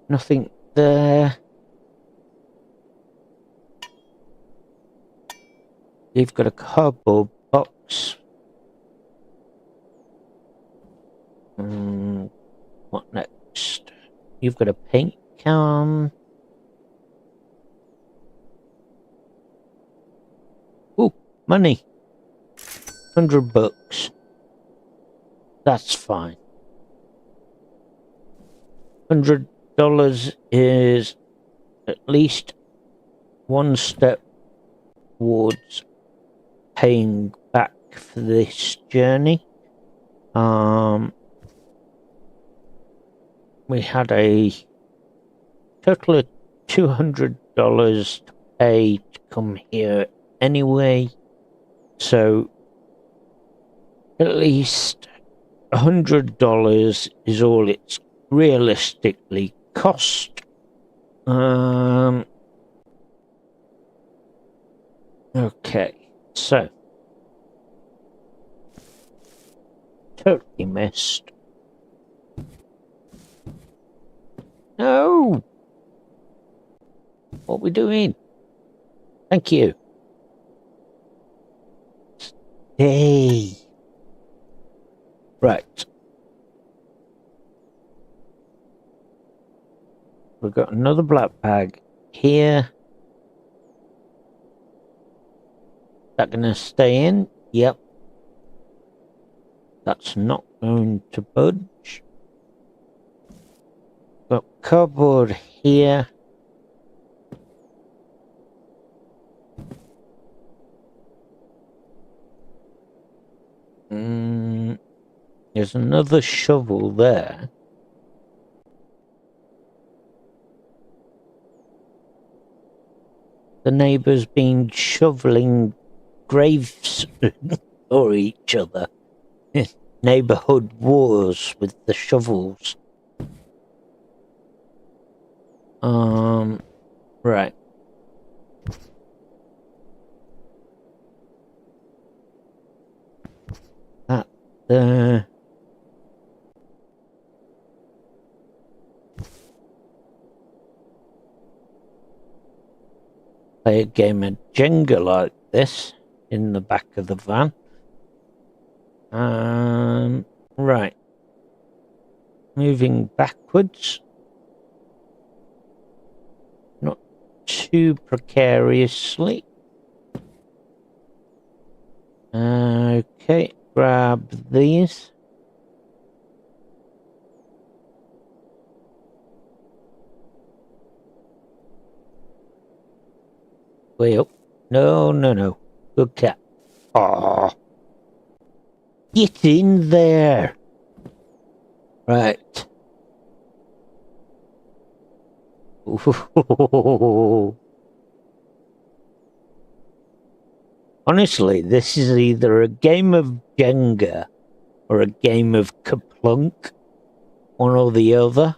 Nothing there. You've got a cardboard box. What next? You've got a paint can. Ooh, money. $100. That's fine. $100 is at least one step towards paying back for this journey. We had a total of $200 to pay to come here anyway, so at least $100 is all it's realistically cost. Okay, so totally missed. No! What are we doing? Thank you. Hey. Right. We've got another black bag here. Is that gonna stay in? Yep. That's not going to budge. Got cardboard here. There's another shovel there. The neighbours been shoveling graves for each other. Neighbourhood wars with the shovels. Right. That there. Play a game of Jenga like this in the back of the van. Right. Moving backwards. Not too precariously. Okay, grab these. Way up. No. Good cat. Aw. Get in there. Right. Honestly, this is either a game of Jenga or a game of Kaplunk. One or the other.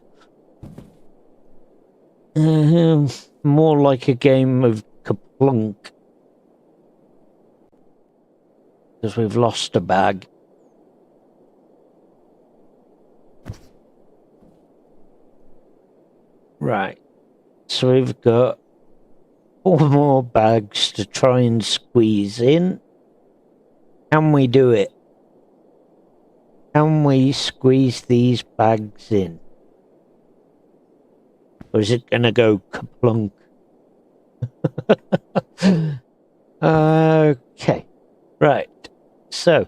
More like a game of Kaplunk. Because we've lost a bag. Right. So we've got 4 more bags to try and squeeze in. Can we do it? Can we squeeze these bags in? Or is it gonna go kaplunk? Okay. Right. So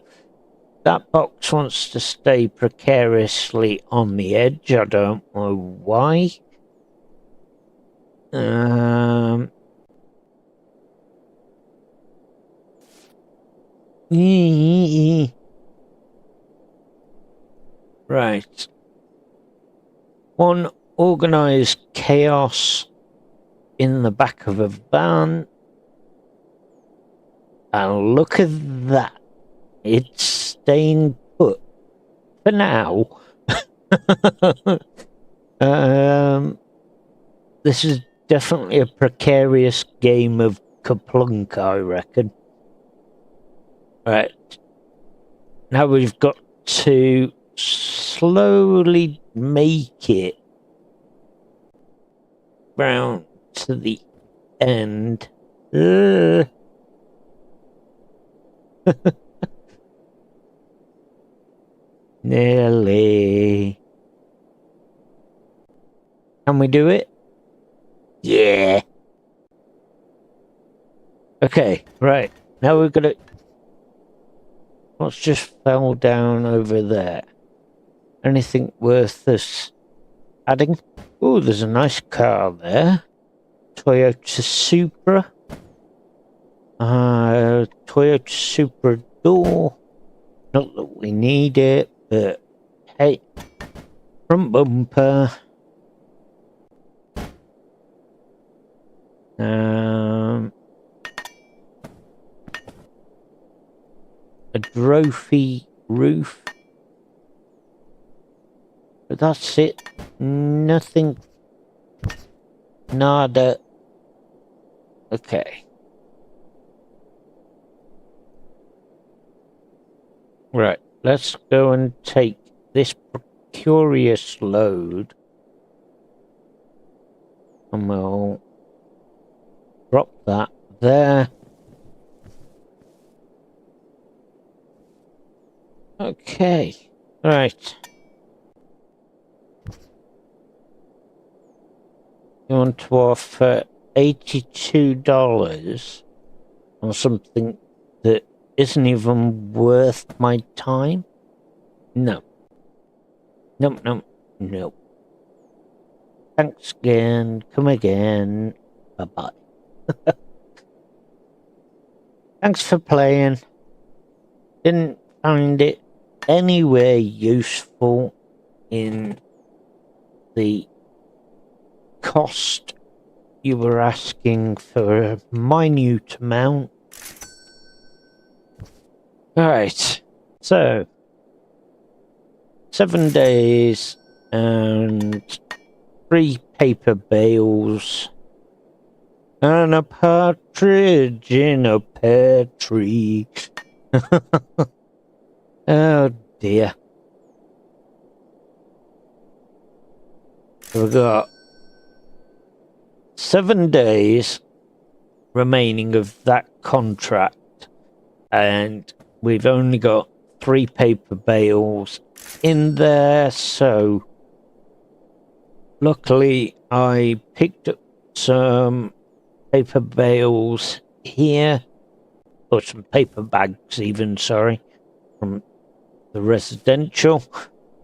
that box wants to stay precariously on the edge. I don't know why. Right. One organized chaos in the back of a van. And look at that. It's staying put for now. This is definitely a precarious game of kaplunk, I reckon. Right. Now we've got to slowly make it round to the end. Nearly. Can we do it? Yeah. Okay, right. Now we're gonna... What's just fell down over there? Anything worth us adding? Oh, there's a nice car there. Toyota Supra. Toyota Supra door. Not that we need it, but hey. Front bumper. A trophy roof. But that's it. Nothing. Nada. Okay. Right. Let's go and take this curious load. And we'll drop that there. Okay. Right. You want to offer $82 on something that isn't even worth my time? No. No, no, no. Thanks again. Come again. Bye-bye. Thanks for playing. Didn't find it anywhere useful in the cost you were asking for a minute amount. Alright, so 7 days and 3 paper bales and a partridge in a pear tree. Oh dear. We've got 7 days remaining of that contract, and we've only got 3 paper bales in there, so luckily I picked up some paper bales here, or some paper bags even, sorry, from the residential.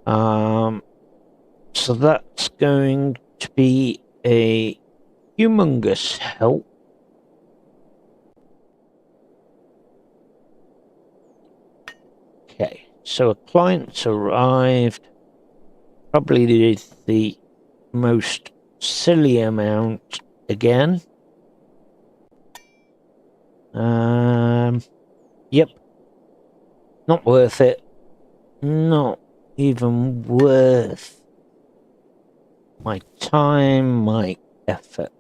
So that's going to be a humongous help. Okay, so a client's arrived. Probably the most silly amount again. Yep. Not worth it. Not even worth my time, my effort.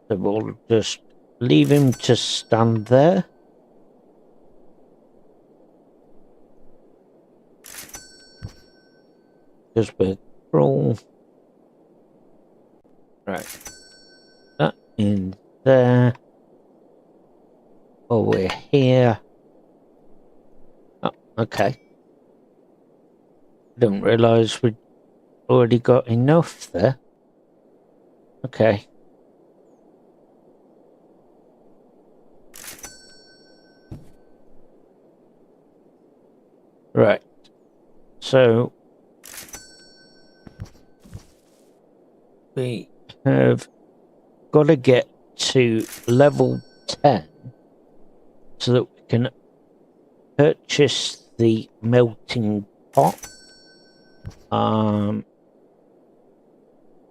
So we'll just leave him to stand there. Because we're cruel. Right. That in there. Oh, we're here. Oh, okay. I didn't realise we'd already got enough there. Okay. Right. So we have got to get to level 10 so that we can purchase the melting pot.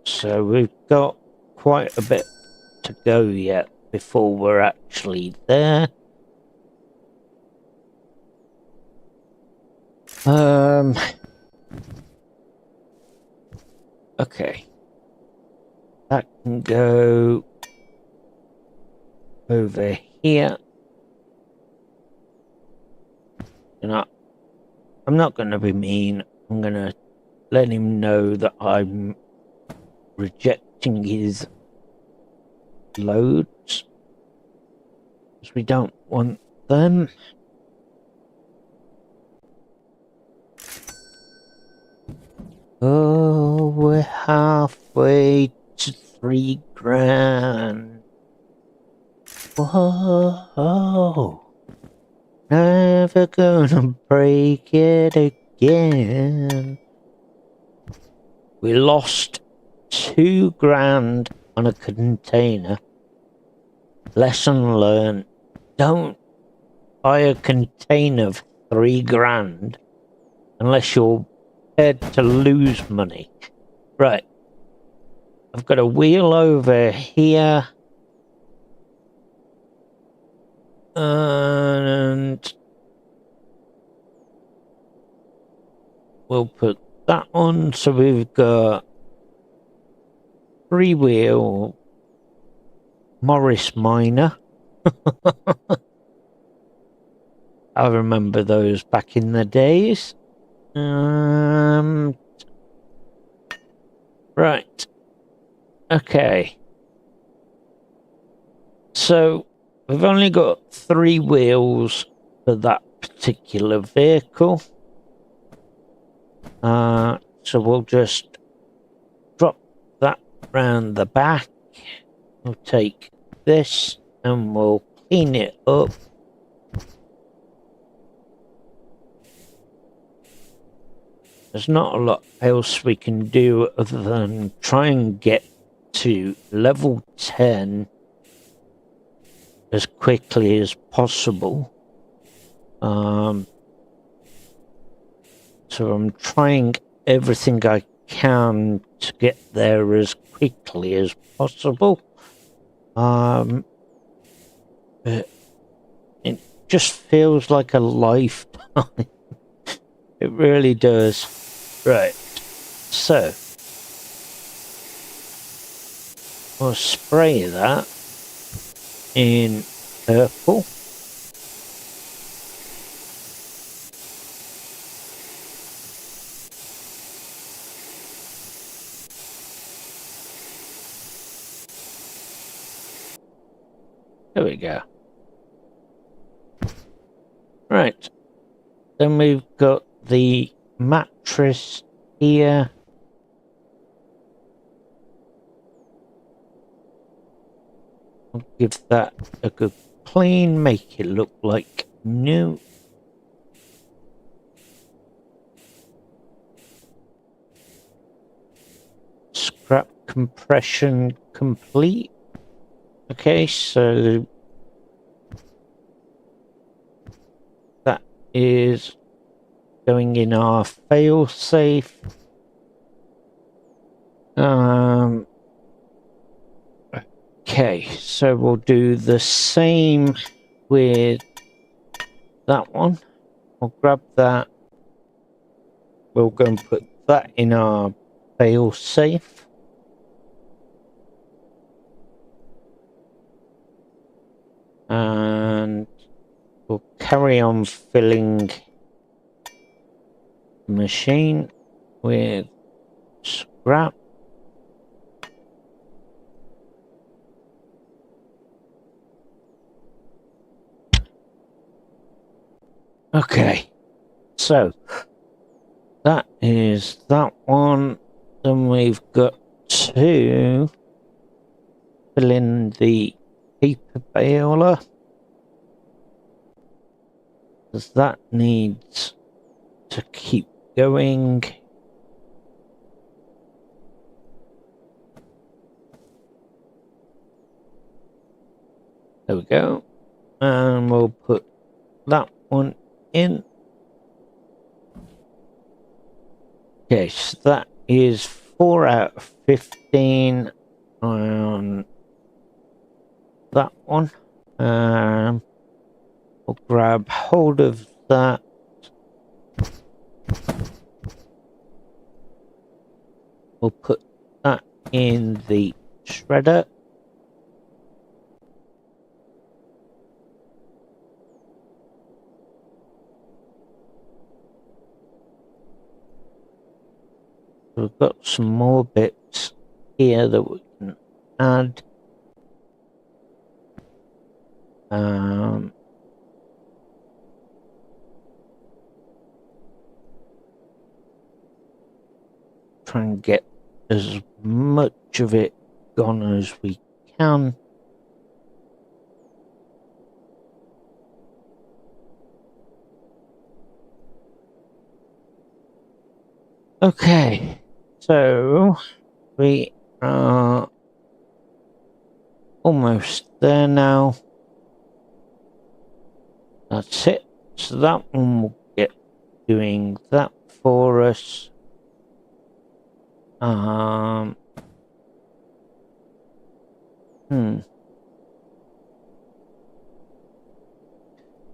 So we've got quite a bit to go yet before we're actually there. Okay. That can go over here. You know, I'm not going to be mean. I'm going to let him know that I'm rejecting his loads, because we don't want them. Oh, we're halfway to 3 grand. Whoa. Never gonna break it again. We lost 2 grand on a container. Lesson learned. Don't buy a container for 3 grand unless you're prepared to lose money. Right. I've got a wheel over here. And we'll put that on. So we've got 3-wheel Morris Minor. I remember those back in the days. Right. Okay. So we've only got 3 wheels for that particular vehicle. So we'll just drop that round the back. We'll take this and we'll clean it up. There's not a lot else we can do other than try and get to level 10 as quickly as possible. So I'm trying everything I can to get there as quickly as possible. But it just feels like a lifetime. It really does. Right. So we'll spray that in purple. There we go. Right. Then we've got the mattress here. I'll give that a good clean, make it look like new. Scrap compression complete. Okay, so that is going in our fail safe. Okay, so we'll do the same with that one. We'll grab that. We'll go and put that in our fail safe. And we'll carry on filling the machine with scrap. Okay, so that is that one. Then we've got to fill in the paper baler, because that needs to keep going. There we go. And we'll put that one in. Okay, so that is 4 out of 15 on that one. We'll grab hold of that. We'll put that in the shredder. We've got some more bits here that we can add. Try and get as much of it gone as we can. Okay, so we are almost there now. That's it. So that one will get doing that for us. I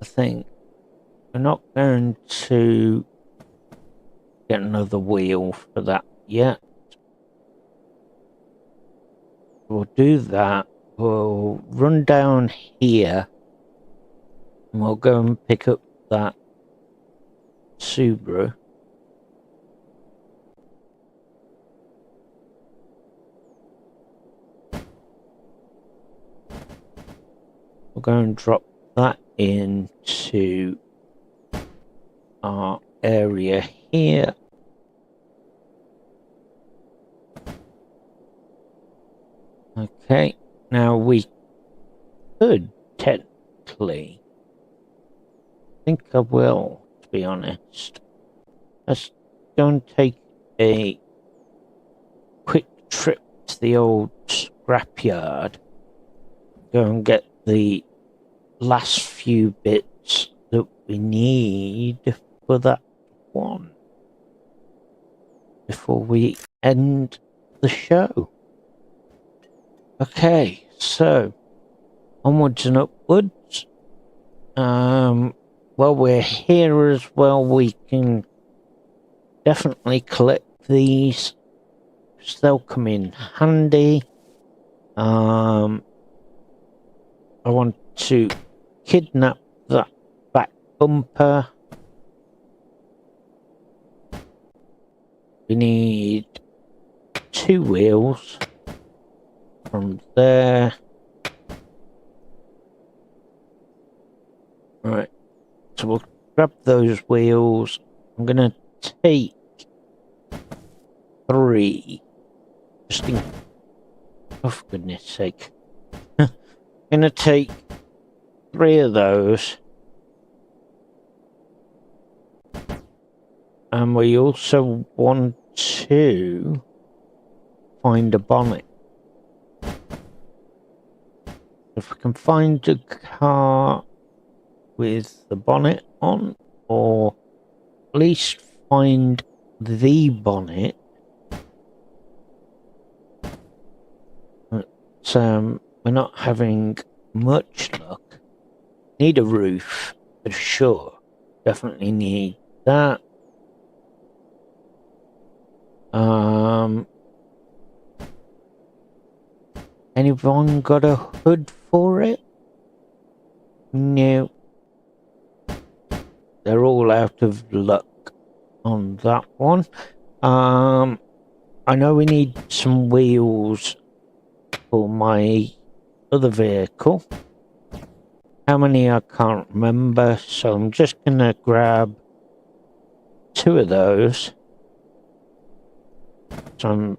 think we're not going to get another wheel for that yet. We'll do that. We'll run down here and we'll go and pick up that Subaru. We'll go and drop that into our area here. Okay, now we could technically, I think I will, to be honest. Let's go and take a quick trip to the old scrapyard. Go and get the last few bits that we need for that one before we end the show. Okay, so onwards and upwards. While we're here as well, we can definitely collect these, because they'll come in handy. I want to kidnap that back bumper. We need 2 wheels from there. Right, so we'll grab those wheels. I'm gonna take 3. Just in, oh, for goodness sake. Gonna take 3 of those. And we also want to find a bonnet. If we can find a car with the bonnet on, or at least find the bonnet. But we're not having much luck. Need a roof, for sure. Definitely need that. Anyone got a hood for it? No. They're all out of luck on that one. I know we need some wheels for my other vehicle. how many I can't remember, so I'm just gonna grab 2 of those. So I'm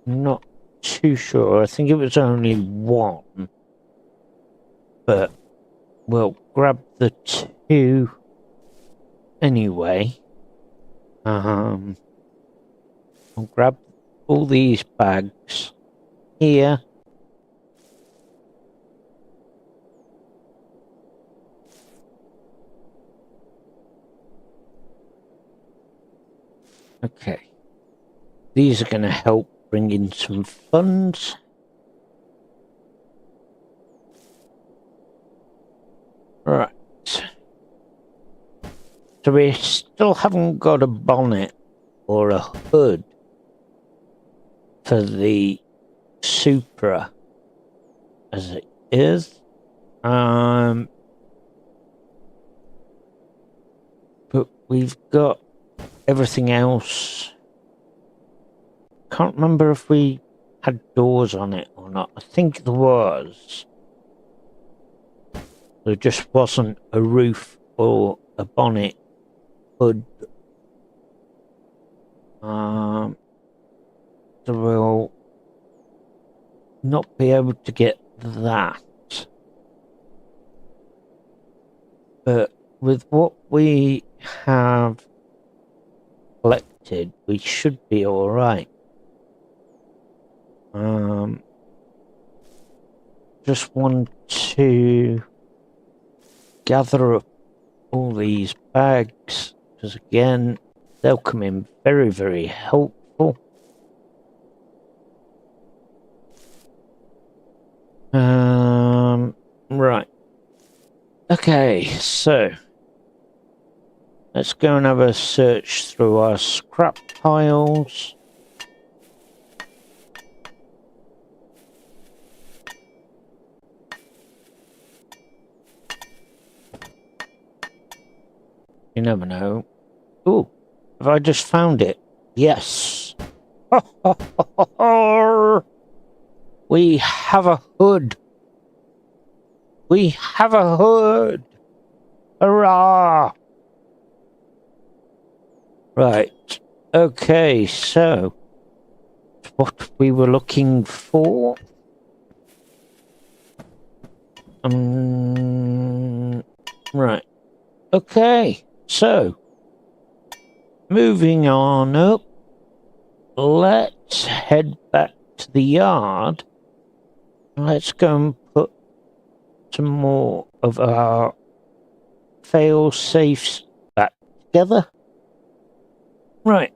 not too sure. I think it was only 1, but we'll grab the 2 anyway. I'll grab all these bags here. Okay. These are going to help bring in some funds. Right. So we still haven't got a bonnet or a hood for the Supra as it is. But we've got everything else. Can't remember if we had doors on it or not. I think there was. There just wasn't a roof or a bonnet hood. So we'll not be able to get that. But with what we have collected, we should be alright. Just want to gather up all these bags, because again, they'll come in very, very helpful. Right. Okay, so let's go and have a search through our scrap piles. You never know. Ooh, have I just found it? Yes. We have a hood. We have a hood. Hurrah! Right. Okay, so what we were looking for. Right. Okay. So, moving on up, let's head back to the yard. Let's go and put some more of our fail-safes back together. Right.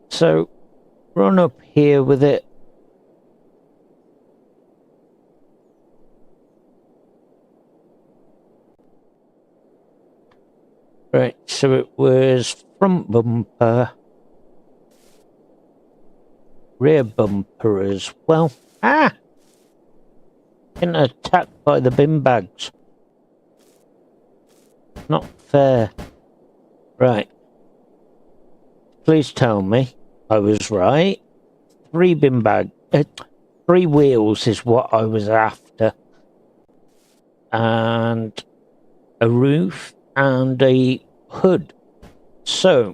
So, run up here with it. Right, so it was front bumper, rear bumper as well. Ah! Getting attacked by the bin bags. Not fair. Right. Please tell me I was right. 3 bin bag, 3 wheels is what I was after. And a roof and a hood. So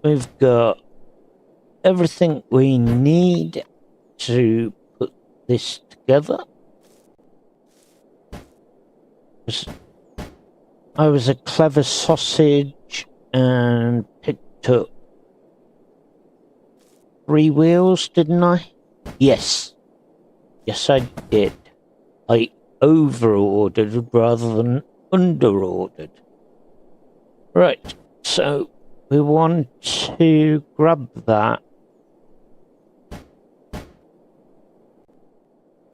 we've got everything we need to put this together. I was a clever sausage and picked up 3 wheels, didn't I? Yes. Yes, I did. I over-ordered rather than under-ordered. Right, so we want to grab that.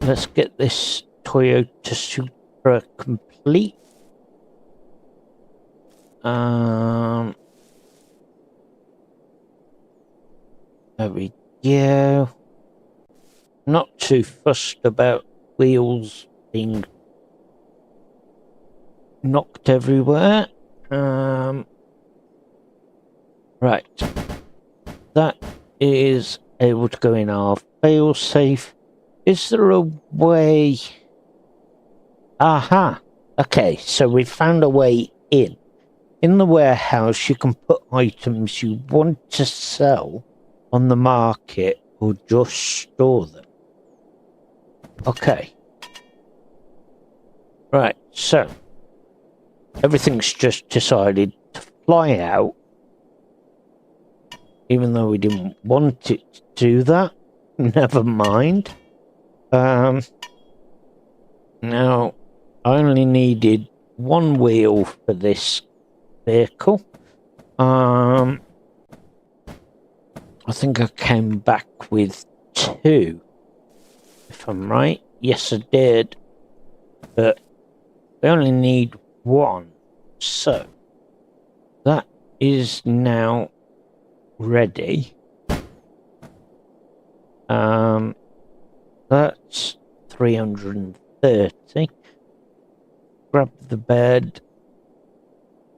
Let's get this Toyota Supra complete. There we go. Not too fussed about wheels being knocked everywhere. Right. That is able to go in our fail-safe. Is there a way? Aha. Okay, so we found a way in. In the warehouse, you can put items you want to sell on the market or just store them. Okay. Right, so everything's just decided to fly out, even though we didn't want it to do that. Never mind. Now, I only needed one wheel for this vehicle. I think I came back with 2, if I'm right. Yes, I did. But we only need 1. So, that is now ready. That's 330. Grab the bed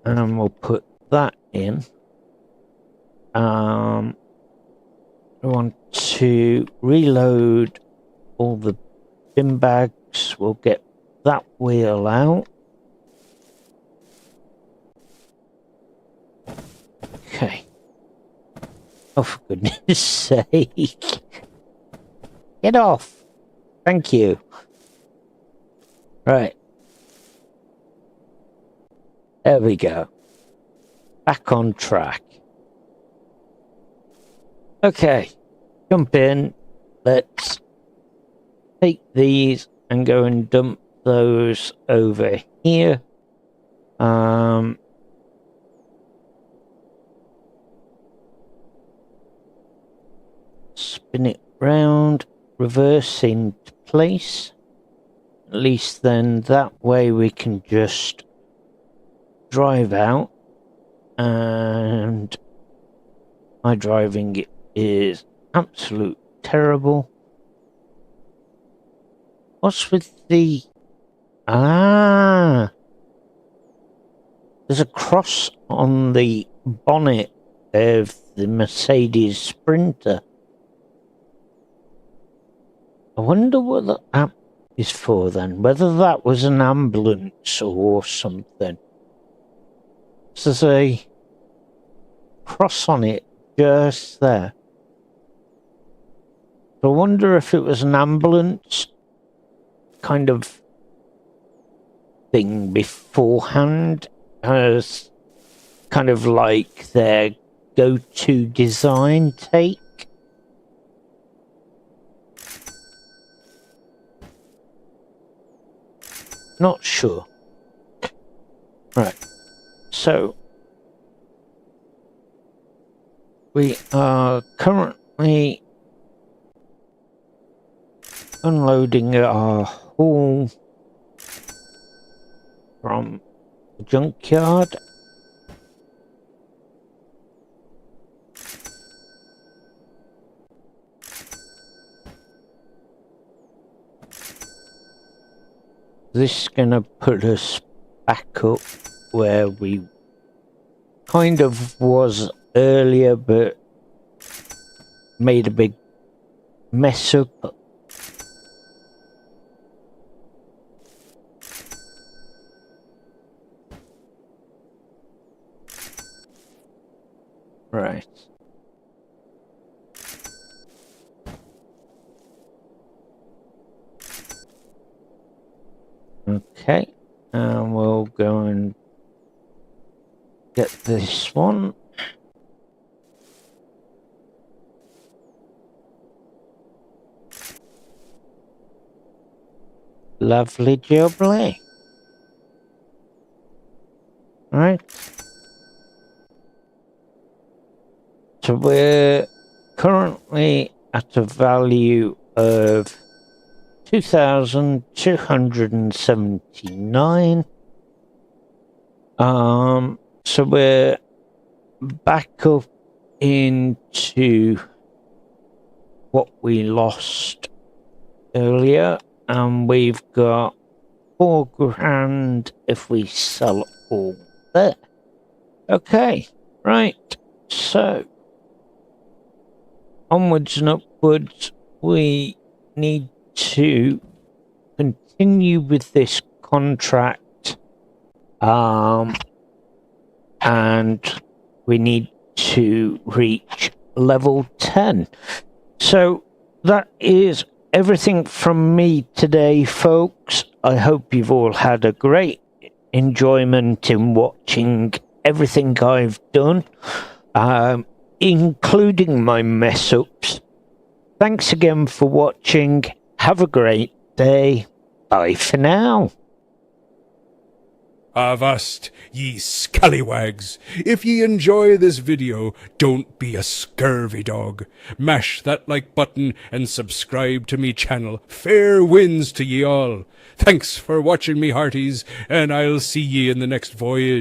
and we'll put that in. I want to reload all the bin bags. We'll get that wheel out. Okay. Oh, for goodness sake. Get off. Thank you. Right. There we go. Back on track. Okay. Jump in. Let's take these and go and dump those over here. Spin it round, reverse into place. At least then that way we can just drive out, and my driving is absolute terrible. What's with the... there's a cross on the bonnet of the Mercedes Sprinter. I wonder what the app is for then, whether that was an ambulance or something. There's a cross on it just there. So I wonder if it was an ambulance kind of thing beforehand, as kind of like their go-to design take. Not sure. Right. So we are currently unloading our haul from the junkyard. This is gonna put us back up where we kind of was earlier, but made a big mess up. Right. Okay, and we'll go and get this one. Lovely jubbly. Right. So we're currently at a value of 2,279. So we're back up into what we lost earlier, and we've got 4 grand if we sell all there. Okay, right. So onwards and upwards, we need to continue with this contract, and we need to reach level 10. So that is everything from me today, folks. I hope you've all had a great enjoyment in watching everything I've done, including my mess-ups. Thanks again for watching. Have a great day. Bye for now. Avast, ye scallywags! If ye enjoy this video, don't be a scurvy dog. Mash that like button and subscribe to me channel. Fair winds to ye all. Thanks for watching me hearties, and I'll see ye in the next voyage.